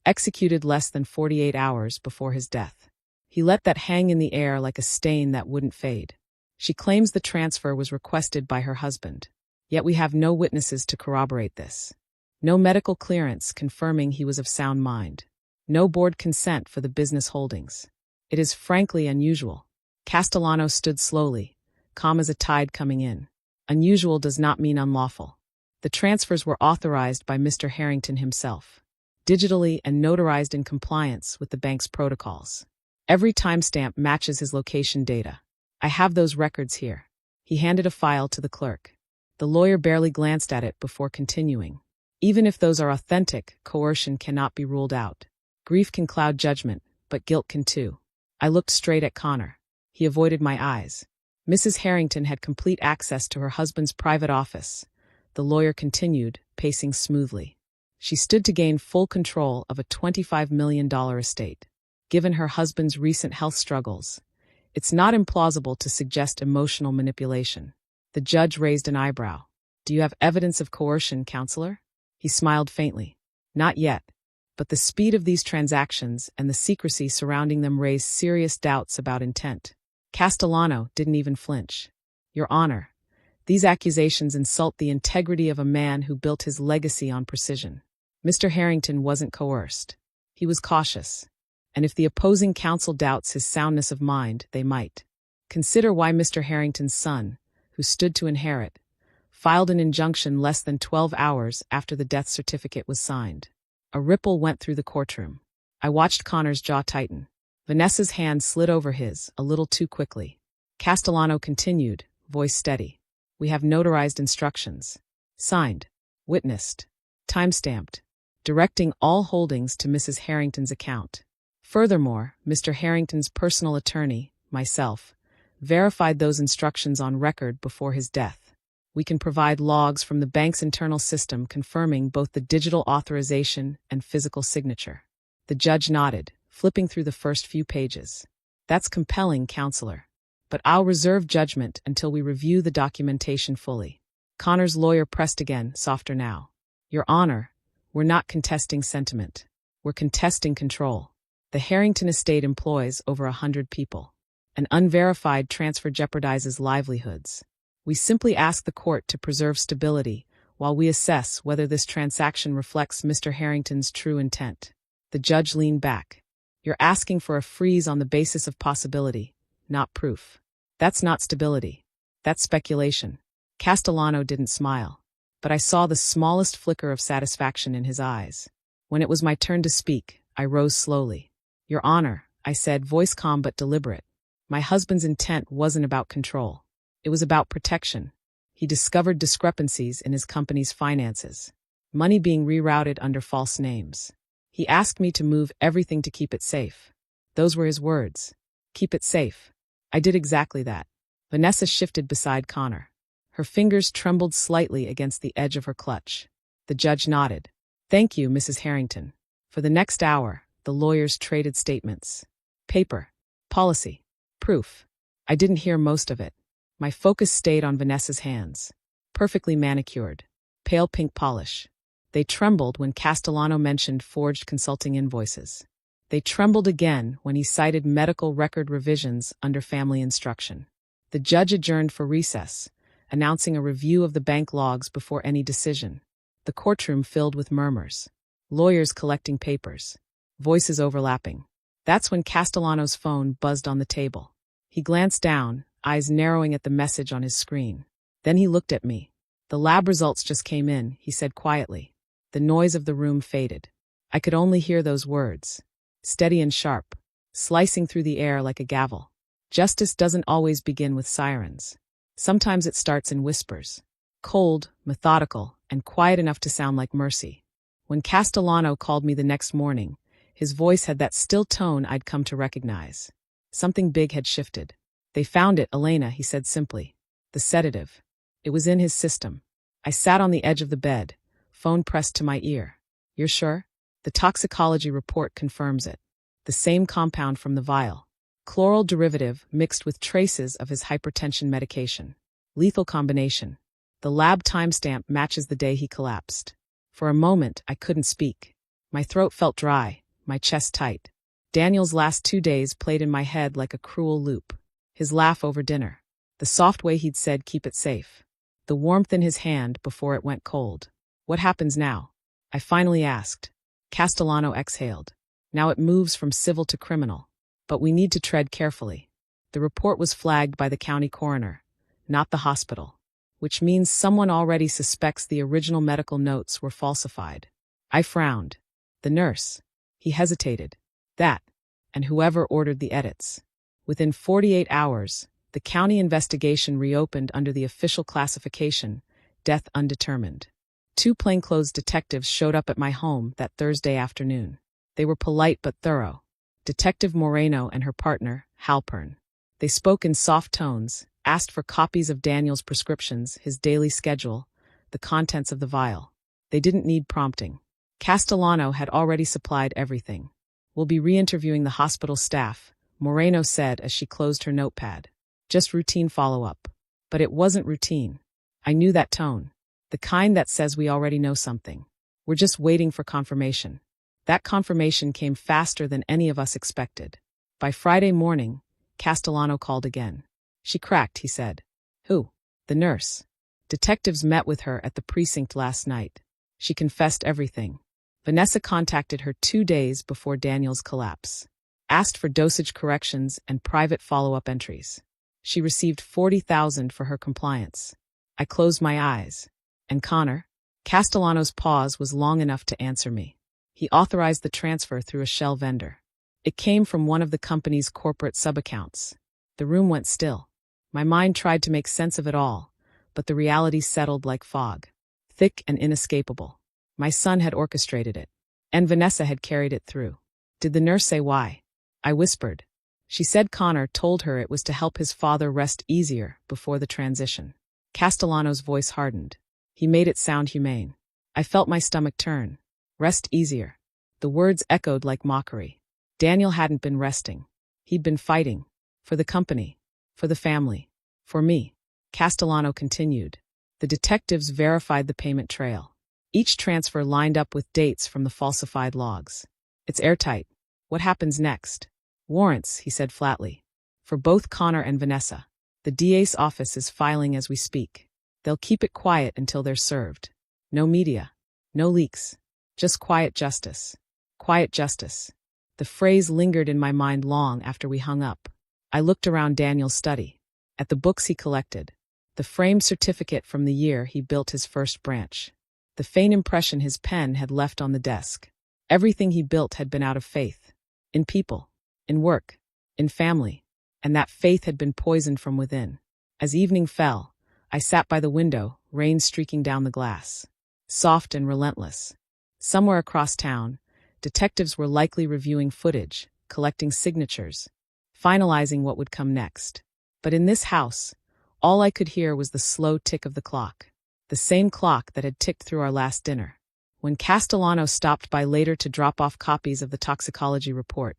executed less than 48 hours before his death. He let that hang in the air like a stain that wouldn't fade. She claims the transfer was requested by her husband. Yet we have no witnesses to corroborate this. No medical clearance confirming he was of sound mind. No board consent for the business holdings. It is frankly unusual. Castellano stood slowly, calm as a tide coming in. Unusual does not mean unlawful. The transfers were authorized by Mr. Harrington himself, digitally and notarized in compliance with the bank's protocols. Every timestamp matches his location data. I have those records here. He handed a file to the clerk. The lawyer barely glanced at it before continuing. Even if those are authentic, coercion cannot be ruled out. Grief can cloud judgment, but guilt can too. I looked straight at Connor. He avoided my eyes. Mrs. Harrington had complete access to her husband's private office. The lawyer continued, pacing smoothly. She stood to gain full control of a $25 million estate. Given her husband's recent health struggles, it's not implausible to suggest emotional manipulation. The judge raised an eyebrow. Do you have evidence of coercion, counselor? He smiled faintly. Not yet. But the speed of these transactions and the secrecy surrounding them raised serious doubts about intent. Castellano didn't even flinch. Your Honor, these accusations insult the integrity of a man who built his legacy on precision. Mr. Harrington wasn't coerced. He was cautious. And if the opposing counsel doubts his soundness of mind, they might. Consider why Mr. Harrington's son, who stood to inherit, filed an injunction less than 12 hours after the death certificate was signed. A ripple went through the courtroom. I watched Connor's jaw tighten. Vanessa's hand slid over his, a little too quickly. Castellano continued, voice steady. We have notarized instructions. Signed. Witnessed. Timestamped. Directing all holdings to Mrs. Harrington's account. Furthermore, Mr. Harrington's personal attorney, myself, verified those instructions on record before his death. We can provide logs from the bank's internal system confirming both the digital authorization and physical signature. The judge nodded, flipping through the first few pages. That's compelling, Counselor. But I'll reserve judgment until we review the documentation fully. Connor's lawyer pressed again, softer now. Your Honor, we're not contesting sentiment. We're contesting control. The Harrington estate employs over 100 people. An unverified transfer jeopardizes livelihoods. We simply ask the court to preserve stability while we assess whether this transaction reflects Mr. Harrington's true intent. The judge leaned back. You're asking for a freeze on the basis of possibility, not proof. That's not stability. That's speculation. Castellano didn't smile, but I saw the smallest flicker of satisfaction in his eyes. When it was my turn to speak, I rose slowly. Your Honor, I said, voice calm but deliberate. My husband's intent wasn't about control. It was about protection. He discovered discrepancies in his company's finances. Money being rerouted under false names. He asked me to move everything to keep it safe. Those were his words. Keep it safe. I did exactly that. Vanessa shifted beside Connor. Her fingers trembled slightly against the edge of her clutch. The judge nodded. Thank you, Mrs. Harrington. For the next hour, the lawyers traded statements. Paper. Policy. Proof. I didn't hear most of it. My focus stayed on Vanessa's hands. Perfectly manicured. Pale pink polish. They trembled when Castellano mentioned forged consulting invoices. They trembled again when he cited medical record revisions under family instruction. The judge adjourned for recess, announcing a review of the bank logs before any decision. The courtroom filled with murmurs. Lawyers collecting papers. Voices overlapping. That's when Castellano's phone buzzed on the table. He glanced down, eyes narrowing at the message on his screen. Then he looked at me. The lab results just came in, he said quietly. The noise of the room faded. I could only hear those words. Steady and sharp. Slicing through the air like a gavel. Justice doesn't always begin with sirens. Sometimes it starts in whispers. Cold, methodical, and quiet enough to sound like mercy. When Castellano called me the next morning, his voice had that still tone I'd come to recognize. Something big had shifted. They found it, Elena, he said simply. The sedative. It was in his system. I sat on the edge of the bed, phone pressed to my ear. You're sure? The toxicology report confirms it. The same compound from the vial. Chloral derivative mixed with traces of his hypertension medication. Lethal combination. The lab timestamp matches the day he collapsed. For a moment, I couldn't speak. My throat felt dry, my chest tight. Daniel's last 2 days played in my head like a cruel loop. His laugh over dinner. The soft way he'd said keep it safe. The warmth in his hand before it went cold. What happens now? I finally asked. Castellano exhaled. Now it moves from civil to criminal. But we need to tread carefully. The report was flagged by the county coroner, not the hospital. Which means someone already suspects the original medical notes were falsified. I frowned. The nurse. He hesitated. That. And whoever ordered the edits. Within 48 hours, the county investigation reopened under the official classification, death undetermined. 2 plainclothes detectives showed up at my home that Thursday afternoon. They were polite but thorough. Detective Moreno and her partner, Halpern. They spoke in soft tones, asked for copies of Daniel's prescriptions, his daily schedule, the contents of the vial. They didn't need prompting. Castellano had already supplied everything. We'll be re-interviewing the hospital staff, Moreno said as she closed her notepad. Just routine follow-up. But it wasn't routine. I knew that tone. The kind that says we already know something. We're just waiting for confirmation. That confirmation came faster than any of us expected. By Friday morning, Castellano called again. She cracked, he said. Who? The nurse. Detectives met with her at the precinct last night. She confessed everything. Vanessa contacted her 2 days before Daniel's collapse. Asked for dosage corrections and private follow-up entries. She received $40,000 for her compliance. I closed my eyes. And Connor? Castellano's pause was long enough to answer me. He authorized the transfer through a shell vendor. It came from one of the company's corporate sub-accounts. The room went still. My mind tried to make sense of it all, but the reality settled like fog. Thick and inescapable. My son had orchestrated it. And Vanessa had carried it through. Did the nurse say why? I whispered. She said Connor told her it was to help his father rest easier before the transition. Castellano's voice hardened. He made it sound humane. I felt my stomach turn. Rest easier. The words echoed like mockery. Daniel hadn't been resting. He'd been fighting. For the company. For the family. For me. Castellano continued. The detectives verified the payment trail. Each transfer lined up with dates from the falsified logs. It's airtight. What happens next? Warrants, he said flatly. For both Connor and Vanessa. The DA's office is filing as we speak. They'll keep it quiet until they're served. No media. No leaks. Just quiet justice. Quiet justice. The phrase lingered in my mind long after we hung up. I looked around Daniel's study. At the books he collected. The framed certificate from the year he built his first branch. The faint impression his pen had left on the desk. Everything he built had been out of faith. In people. In work. In family. And that faith had been poisoned from within. As evening fell, I sat by the window, rain streaking down the glass. Soft and relentless. Somewhere across town, detectives were likely reviewing footage, collecting signatures, finalizing what would come next. But in this house, all I could hear was the slow tick of the clock. The same clock that had ticked through our last dinner. When Castellano stopped by later to drop off copies of the toxicology report,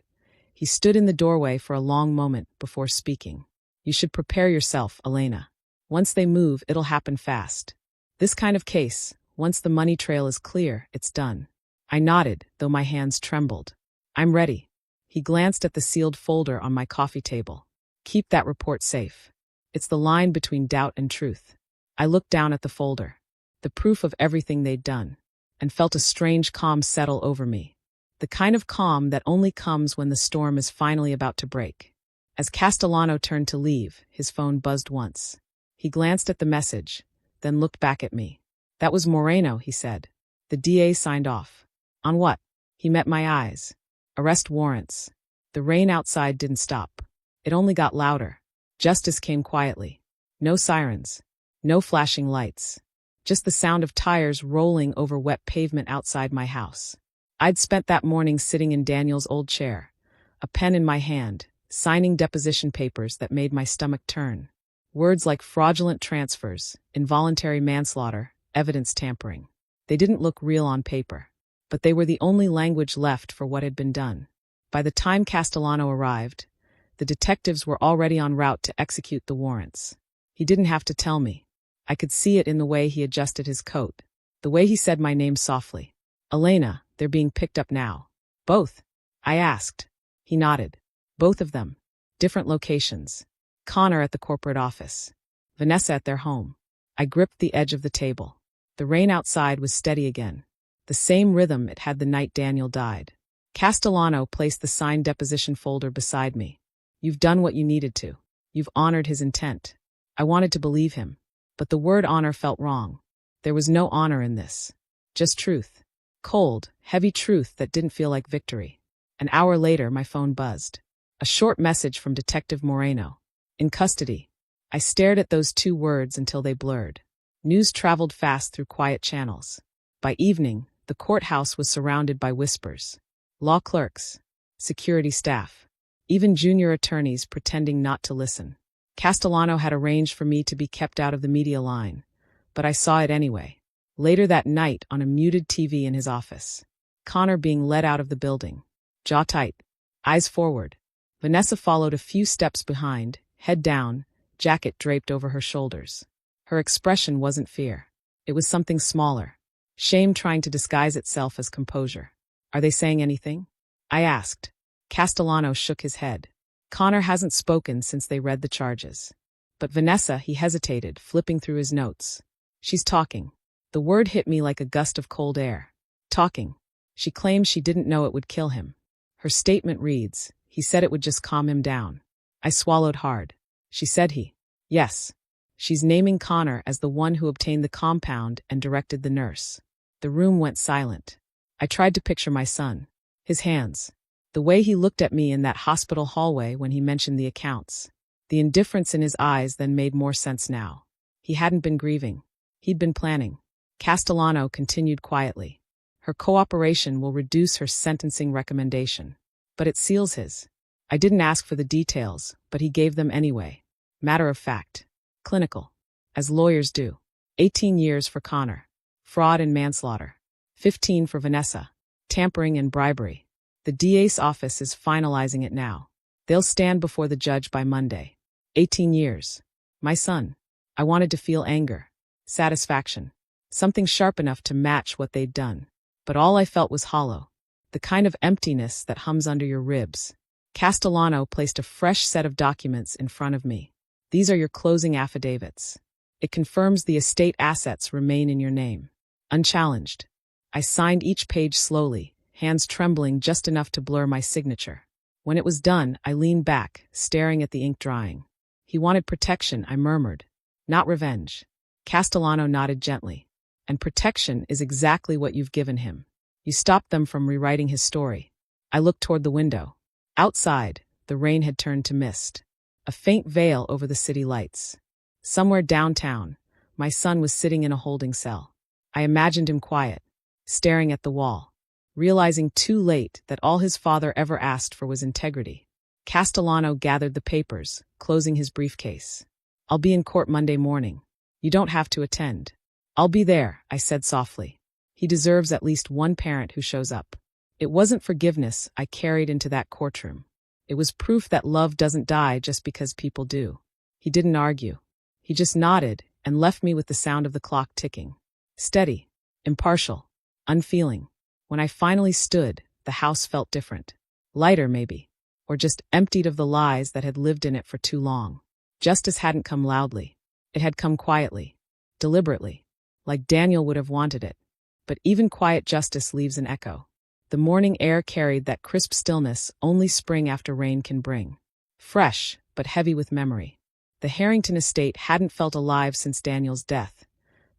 he stood in the doorway for a long moment before speaking. You should prepare yourself, Elena. Once they move, it'll happen fast. This kind of case, once the money trail is clear, it's done. I nodded, though my hands trembled. I'm ready. He glanced at the sealed folder on my coffee table. Keep that report safe. It's the line between doubt and truth. I looked down at the folder. The proof of everything they'd done. And felt a strange calm settle over me. The kind of calm that only comes when the storm is finally about to break. As Castellano turned to leave, his phone buzzed once. He glanced at the message, then looked back at me. That was Moreno, he said. The DA signed off. On what? He met my eyes. Arrest warrants. The rain outside didn't stop. It only got louder. Justice came quietly. No sirens. No flashing lights. Just the sound of tires rolling over wet pavement outside my house. I'd spent that morning sitting in Daniel's old chair, a pen in my hand, signing deposition papers that made my stomach turn. Words like fraudulent transfers, involuntary manslaughter, evidence tampering. They didn't look real on paper, but they were the only language left for what had been done. By the time Castellano arrived, the detectives were already en route to execute the warrants. He didn't have to tell me. I could see it in the way he adjusted his coat, the way he said my name softly. Elena, they're being picked up now. Both? I asked. He nodded. Both of them. Different locations. Connor at the corporate office. Vanessa at their home. I gripped the edge of the table. The rain outside was steady again. The same rhythm it had the night Daniel died. Castellano placed the signed deposition folder beside me. You've done what you needed to. You've honored his intent. I wanted to believe him. But the word honor felt wrong. There was no honor in this. Just truth. Cold, heavy truth that didn't feel like victory. An hour later, my phone buzzed. A short message from Detective Moreno. In custody. I stared at those 2 words until they blurred. News traveled fast through quiet channels. By evening, the courthouse was surrounded by whispers. Law clerks. Security staff. Even junior attorneys pretending not to listen. Castellano had arranged for me to be kept out of the media line, but I saw it anyway. Later that night on a muted TV in his office. Connor being led out of the building. Jaw tight. Eyes forward. Vanessa followed a few steps behind, head down, jacket draped over her shoulders. Her expression wasn't fear. It was something smaller. Shame trying to disguise itself as composure. Are they saying anything? I asked. Castellano shook his head. Connor hasn't spoken since they read the charges. But Vanessa, he hesitated, flipping through his notes. She's talking. The word hit me like a gust of cold air. Talking. She claims she didn't know it would kill him. Her statement reads, he said it would just calm him down. I swallowed hard. She said he. Yes. She's naming Connor as the one who obtained the compound and directed the nurse. The room went silent. I tried to picture my son. His hands. The way he looked at me in that hospital hallway when he mentioned the accounts. The indifference in his eyes then made more sense now. He hadn't been grieving. He'd been planning. Castellano continued quietly. Her cooperation will reduce her sentencing recommendation. But it seals his. I didn't ask for the details, but he gave them anyway. Matter of fact. Clinical. As lawyers do. 18 years for Connor. Fraud and manslaughter. 15 for Vanessa. Tampering and bribery. The DA's office is finalizing it now. They'll stand before the judge by Monday. 18 years. My son. I wanted to feel anger. Satisfaction. Something sharp enough to match what they'd done. But all I felt was hollow. The kind of emptiness that hums under your ribs. Castellano placed a fresh set of documents in front of me. These are your closing affidavits. It confirms the estate assets remain in your name. Unchallenged. I signed each page slowly, hands trembling just enough to blur my signature. When it was done, I leaned back, staring at the ink drying. He wanted protection, I murmured. Not revenge. Castellano nodded gently. And protection is exactly what you've given him. You stopped them from rewriting his story. I looked toward the window. Outside, the rain had turned to mist. A faint veil over the city lights. Somewhere downtown, my son was sitting in a holding cell. I imagined him quiet, staring at the wall, realizing too late that all his father ever asked for was integrity. Castellano gathered the papers, closing his briefcase. I'll be in court Monday morning. You don't have to attend. I'll be there, I said softly. He deserves at least one parent who shows up. It wasn't forgiveness I carried into that courtroom. It was proof that love doesn't die just because people do. He didn't argue. He just nodded and left me with the sound of the clock ticking. Steady, impartial, unfeeling. When I finally stood, the house felt different. Lighter, maybe. Or just emptied of the lies that had lived in it for too long. Justice hadn't come loudly. It had come quietly, deliberately, like Daniel would have wanted it. But even quiet justice leaves an echo. The morning air carried that crisp stillness only spring after rain can bring. Fresh, but heavy with memory. The Harrington estate hadn't felt alive since Daniel's death.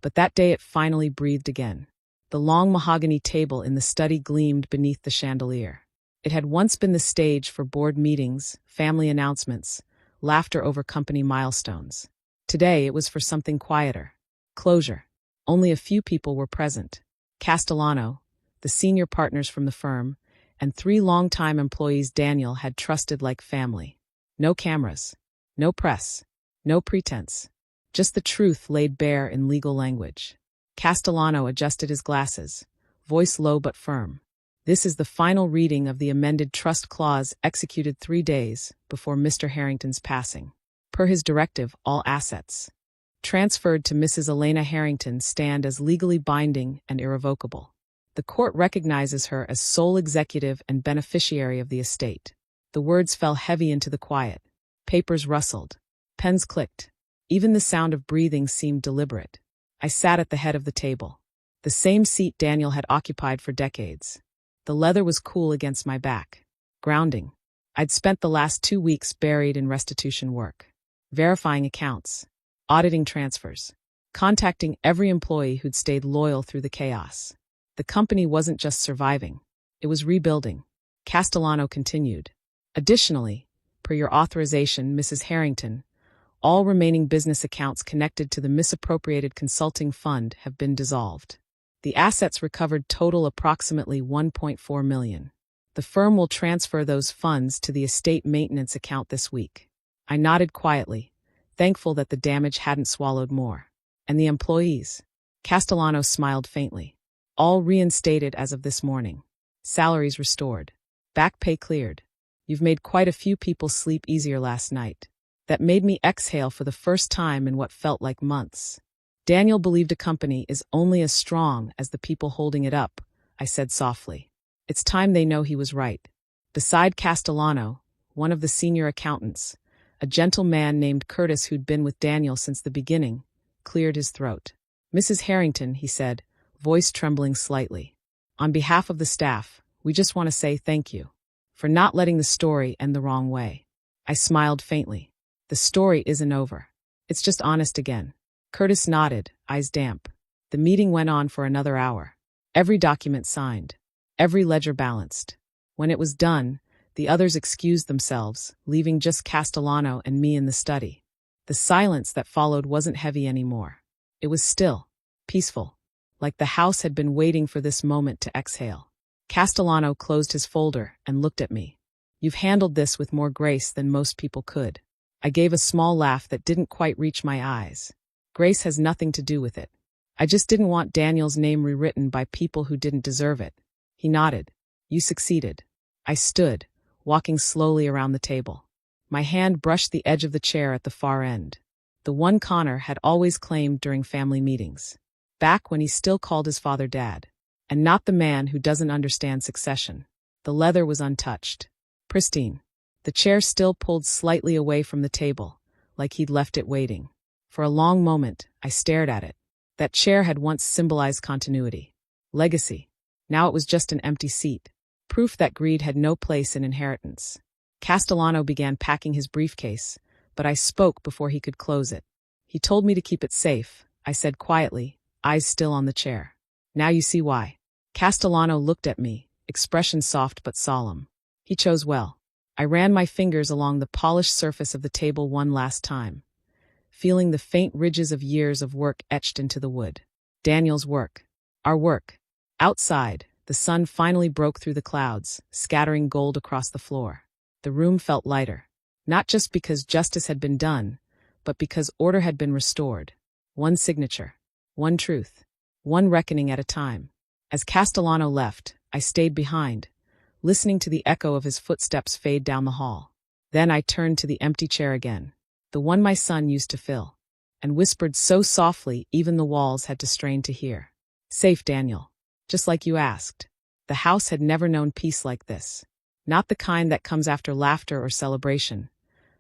But that day it finally breathed again. The long mahogany table in the study gleamed beneath the chandelier. It had once been the stage for board meetings, family announcements, laughter over company milestones. Today it was for something quieter. Closure. Only a few people were present. Castellano, the senior partners from the firm, and 3 longtime employees Daniel had trusted like family. No cameras. No press. No pretense. Just the truth laid bare in legal language. Castellano adjusted his glasses, voice low but firm. This is the final reading of the amended trust clause executed 3 days before Mr. Harrington's passing. Per his directive, all assets transferred to Mrs. Elena Harrington stand as legally binding and irrevocable. The court recognizes her as sole executive and beneficiary of the estate. The words fell heavy into the quiet. Papers rustled. Pens clicked. Even the sound of breathing seemed deliberate. I sat at the head of the table. The same seat Daniel had occupied for decades. The leather was cool against my back. Grounding. I'd spent the last 2 weeks buried in restitution work. Verifying accounts. Auditing transfers. Contacting every employee who'd stayed loyal through the chaos. The company wasn't just surviving. It was rebuilding. Castellano continued. Additionally, per your authorization, Mrs. Harrington, all remaining business accounts connected to the misappropriated consulting fund have been dissolved. The assets recovered total approximately $1.4 million. The firm will transfer those funds to the estate maintenance account this week. I nodded quietly, thankful that the damage hadn't swallowed more. And the employees? Castellano smiled faintly. All reinstated as of this morning. Salaries restored. Back pay cleared. You've made quite a few people sleep easier last night. That made me exhale for the first time in what felt like months. Daniel believed a company is only as strong as the people holding it up, I said softly. It's time they know he was right. Beside Castellano, one of the senior accountants, a gentle man named Curtis who'd been with Daniel since the beginning, cleared his throat. "Mrs. Harrington," he said, voice trembling slightly. "On behalf of the staff, we just want to say thank you for not letting the story end the wrong way." I smiled faintly. "The story isn't over. It's just honest again." Curtis nodded, eyes damp. The meeting went on for another hour. Every document signed. Every ledger balanced. When it was done, the others excused themselves, leaving just Castellano and me in the study. The silence that followed wasn't heavy anymore. It was still, peaceful, like the house had been waiting for this moment to exhale. Castellano closed his folder and looked at me. "You've handled this with more grace than most people could." I gave a small laugh that didn't quite reach my eyes. "Grace has nothing to do with it. I just didn't want Daniel's name rewritten by people who didn't deserve it." He nodded. "You succeeded." I stood, walking slowly around the table. My hand brushed the edge of the chair at the far end. The one Connor had always claimed during family meetings. Back when he still called his father Dad. And not the man who doesn't understand succession. The leather was untouched. Pristine. The chair still pulled slightly away from the table, like he'd left it waiting. For a long moment, I stared at it. That chair had once symbolized continuity. Legacy. Now it was just an empty seat. Proof that greed had no place in inheritance. Castellano began packing his briefcase, but I spoke before he could close it. "He told me to keep it safe," I said quietly, eyes still on the chair. "Now you see why." Castellano looked at me, expression soft but solemn. He chose well. I ran my fingers along the polished surface of the table one last time, feeling the faint ridges of years of work etched into the wood. Daniel's work. Our work. Outside, the sun finally broke through the clouds, scattering gold across the floor. The room felt lighter. Not just because justice had been done, but because order had been restored. One signature. One truth. One reckoning at a time. As Castellano left, I stayed behind, listening to the echo of his footsteps fade down the hall. Then I turned to the empty chair again, the one my son used to fill, and whispered so softly even the walls had to strain to hear. "Safe, Daniel. Just like you asked." The house had never known peace like this. Not the kind that comes after laughter or celebration,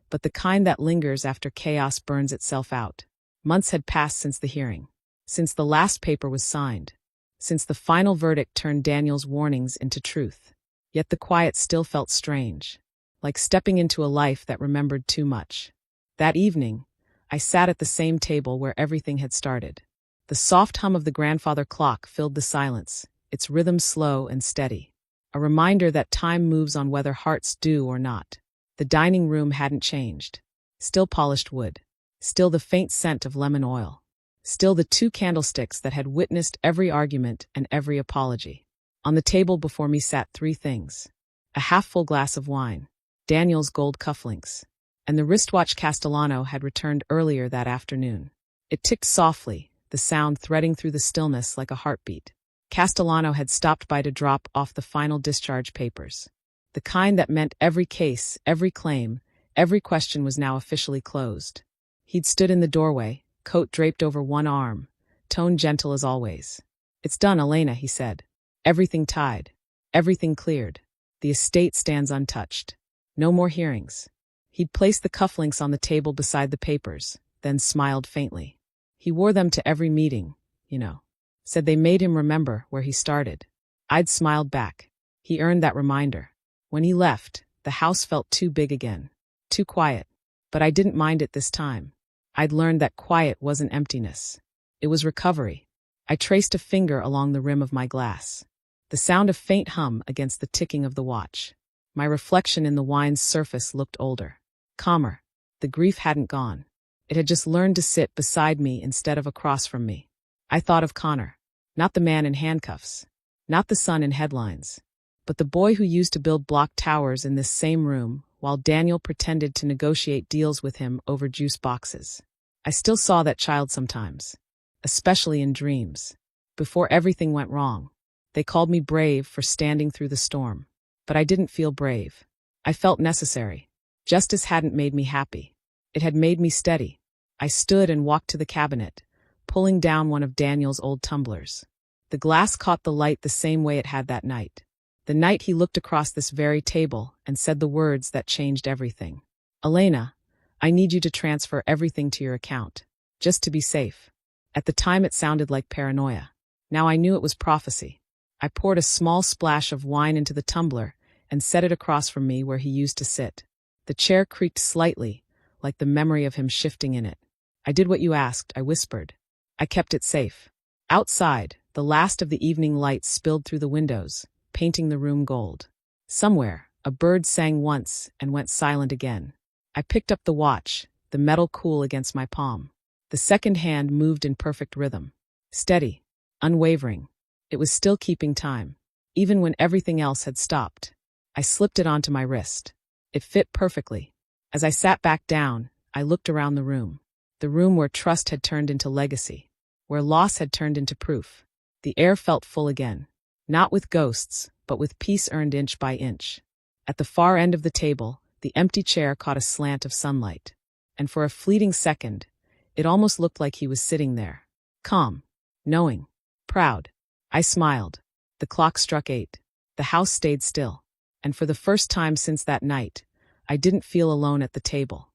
but the kind that lingers after chaos burns itself out. Months had passed since the hearing, since the last paper was signed, since the final verdict turned Daniel's warnings into truth. Yet the quiet still felt strange, like stepping into a life that remembered too much. That evening, I sat at the same table where everything had started. The soft hum of the grandfather clock filled the silence, its rhythm slow and steady. A reminder that time moves on whether hearts do or not. The dining room hadn't changed. Still polished wood. Still the faint scent of lemon oil. Still the two candlesticks that had witnessed every argument and every apology. On the table before me sat three things. A half-full glass of wine, Daniel's gold cufflinks, and the wristwatch Castellano had returned earlier that afternoon. It ticked softly, the sound threading through the stillness like a heartbeat. Castellano had stopped by to drop off the final discharge papers. The kind that meant every case, every claim, every question was now officially closed. He'd stood in the doorway, coat draped over one arm, tone gentle as always. "It's done, Elena," he said. "Everything tied. Everything cleared. The estate stands untouched. No more hearings." He'd placed the cufflinks on the table beside the papers, then smiled faintly. He wore them to every meeting, you know. Said they made him remember where he started. I'd smiled back. He earned that reminder. When he left, the house felt too big again. Too quiet. But I didn't mind it this time. I'd learned that quiet wasn't emptiness. It was recovery. I traced a finger along the rim of my glass. The sound of faint hum against the ticking of the watch. My reflection in the wine's surface looked older. Calmer. The grief hadn't gone. It had just learned to sit beside me instead of across from me. I thought of Connor. Not the man in handcuffs. Not the son in headlines. But the boy who used to build block towers in this same room, while Daniel pretended to negotiate deals with him over juice boxes. I still saw that child sometimes. Especially in dreams. Before everything went wrong. They called me brave for standing through the storm. But I didn't feel brave. I felt necessary. Justice hadn't made me happy. It had made me steady. I stood and walked to the cabinet, pulling down one of Daniel's old tumblers. The glass caught the light the same way it had that night. The night he looked across this very table and said the words that changed everything. Elena, I need you to transfer everything to your account, just to be safe. At the time it sounded like paranoia. Now I knew it was prophecy. I poured a small splash of wine into the tumbler and set it across from me where he used to sit. The chair creaked slightly, like the memory of him shifting in it. I did what you asked, I whispered. I kept it safe. Outside, the last of the evening light spilled through the windows, painting the room gold. Somewhere, a bird sang once and went silent again. I picked up the watch, the metal cool against my palm. The second hand moved in perfect rhythm. Steady, unwavering. It was still keeping time, even when everything else had stopped. I slipped it onto my wrist. It fit perfectly. As I sat back down, I looked around the room where trust had turned into legacy, where loss had turned into proof. The air felt full again, not with ghosts, but with peace earned inch by inch. At the far end of the table, the empty chair caught a slant of sunlight, and for a fleeting second, it almost looked like he was sitting there, calm, knowing, proud. I smiled. The clock struck 8. The house stayed still, and for the first time since that night, I didn't feel alone at the table.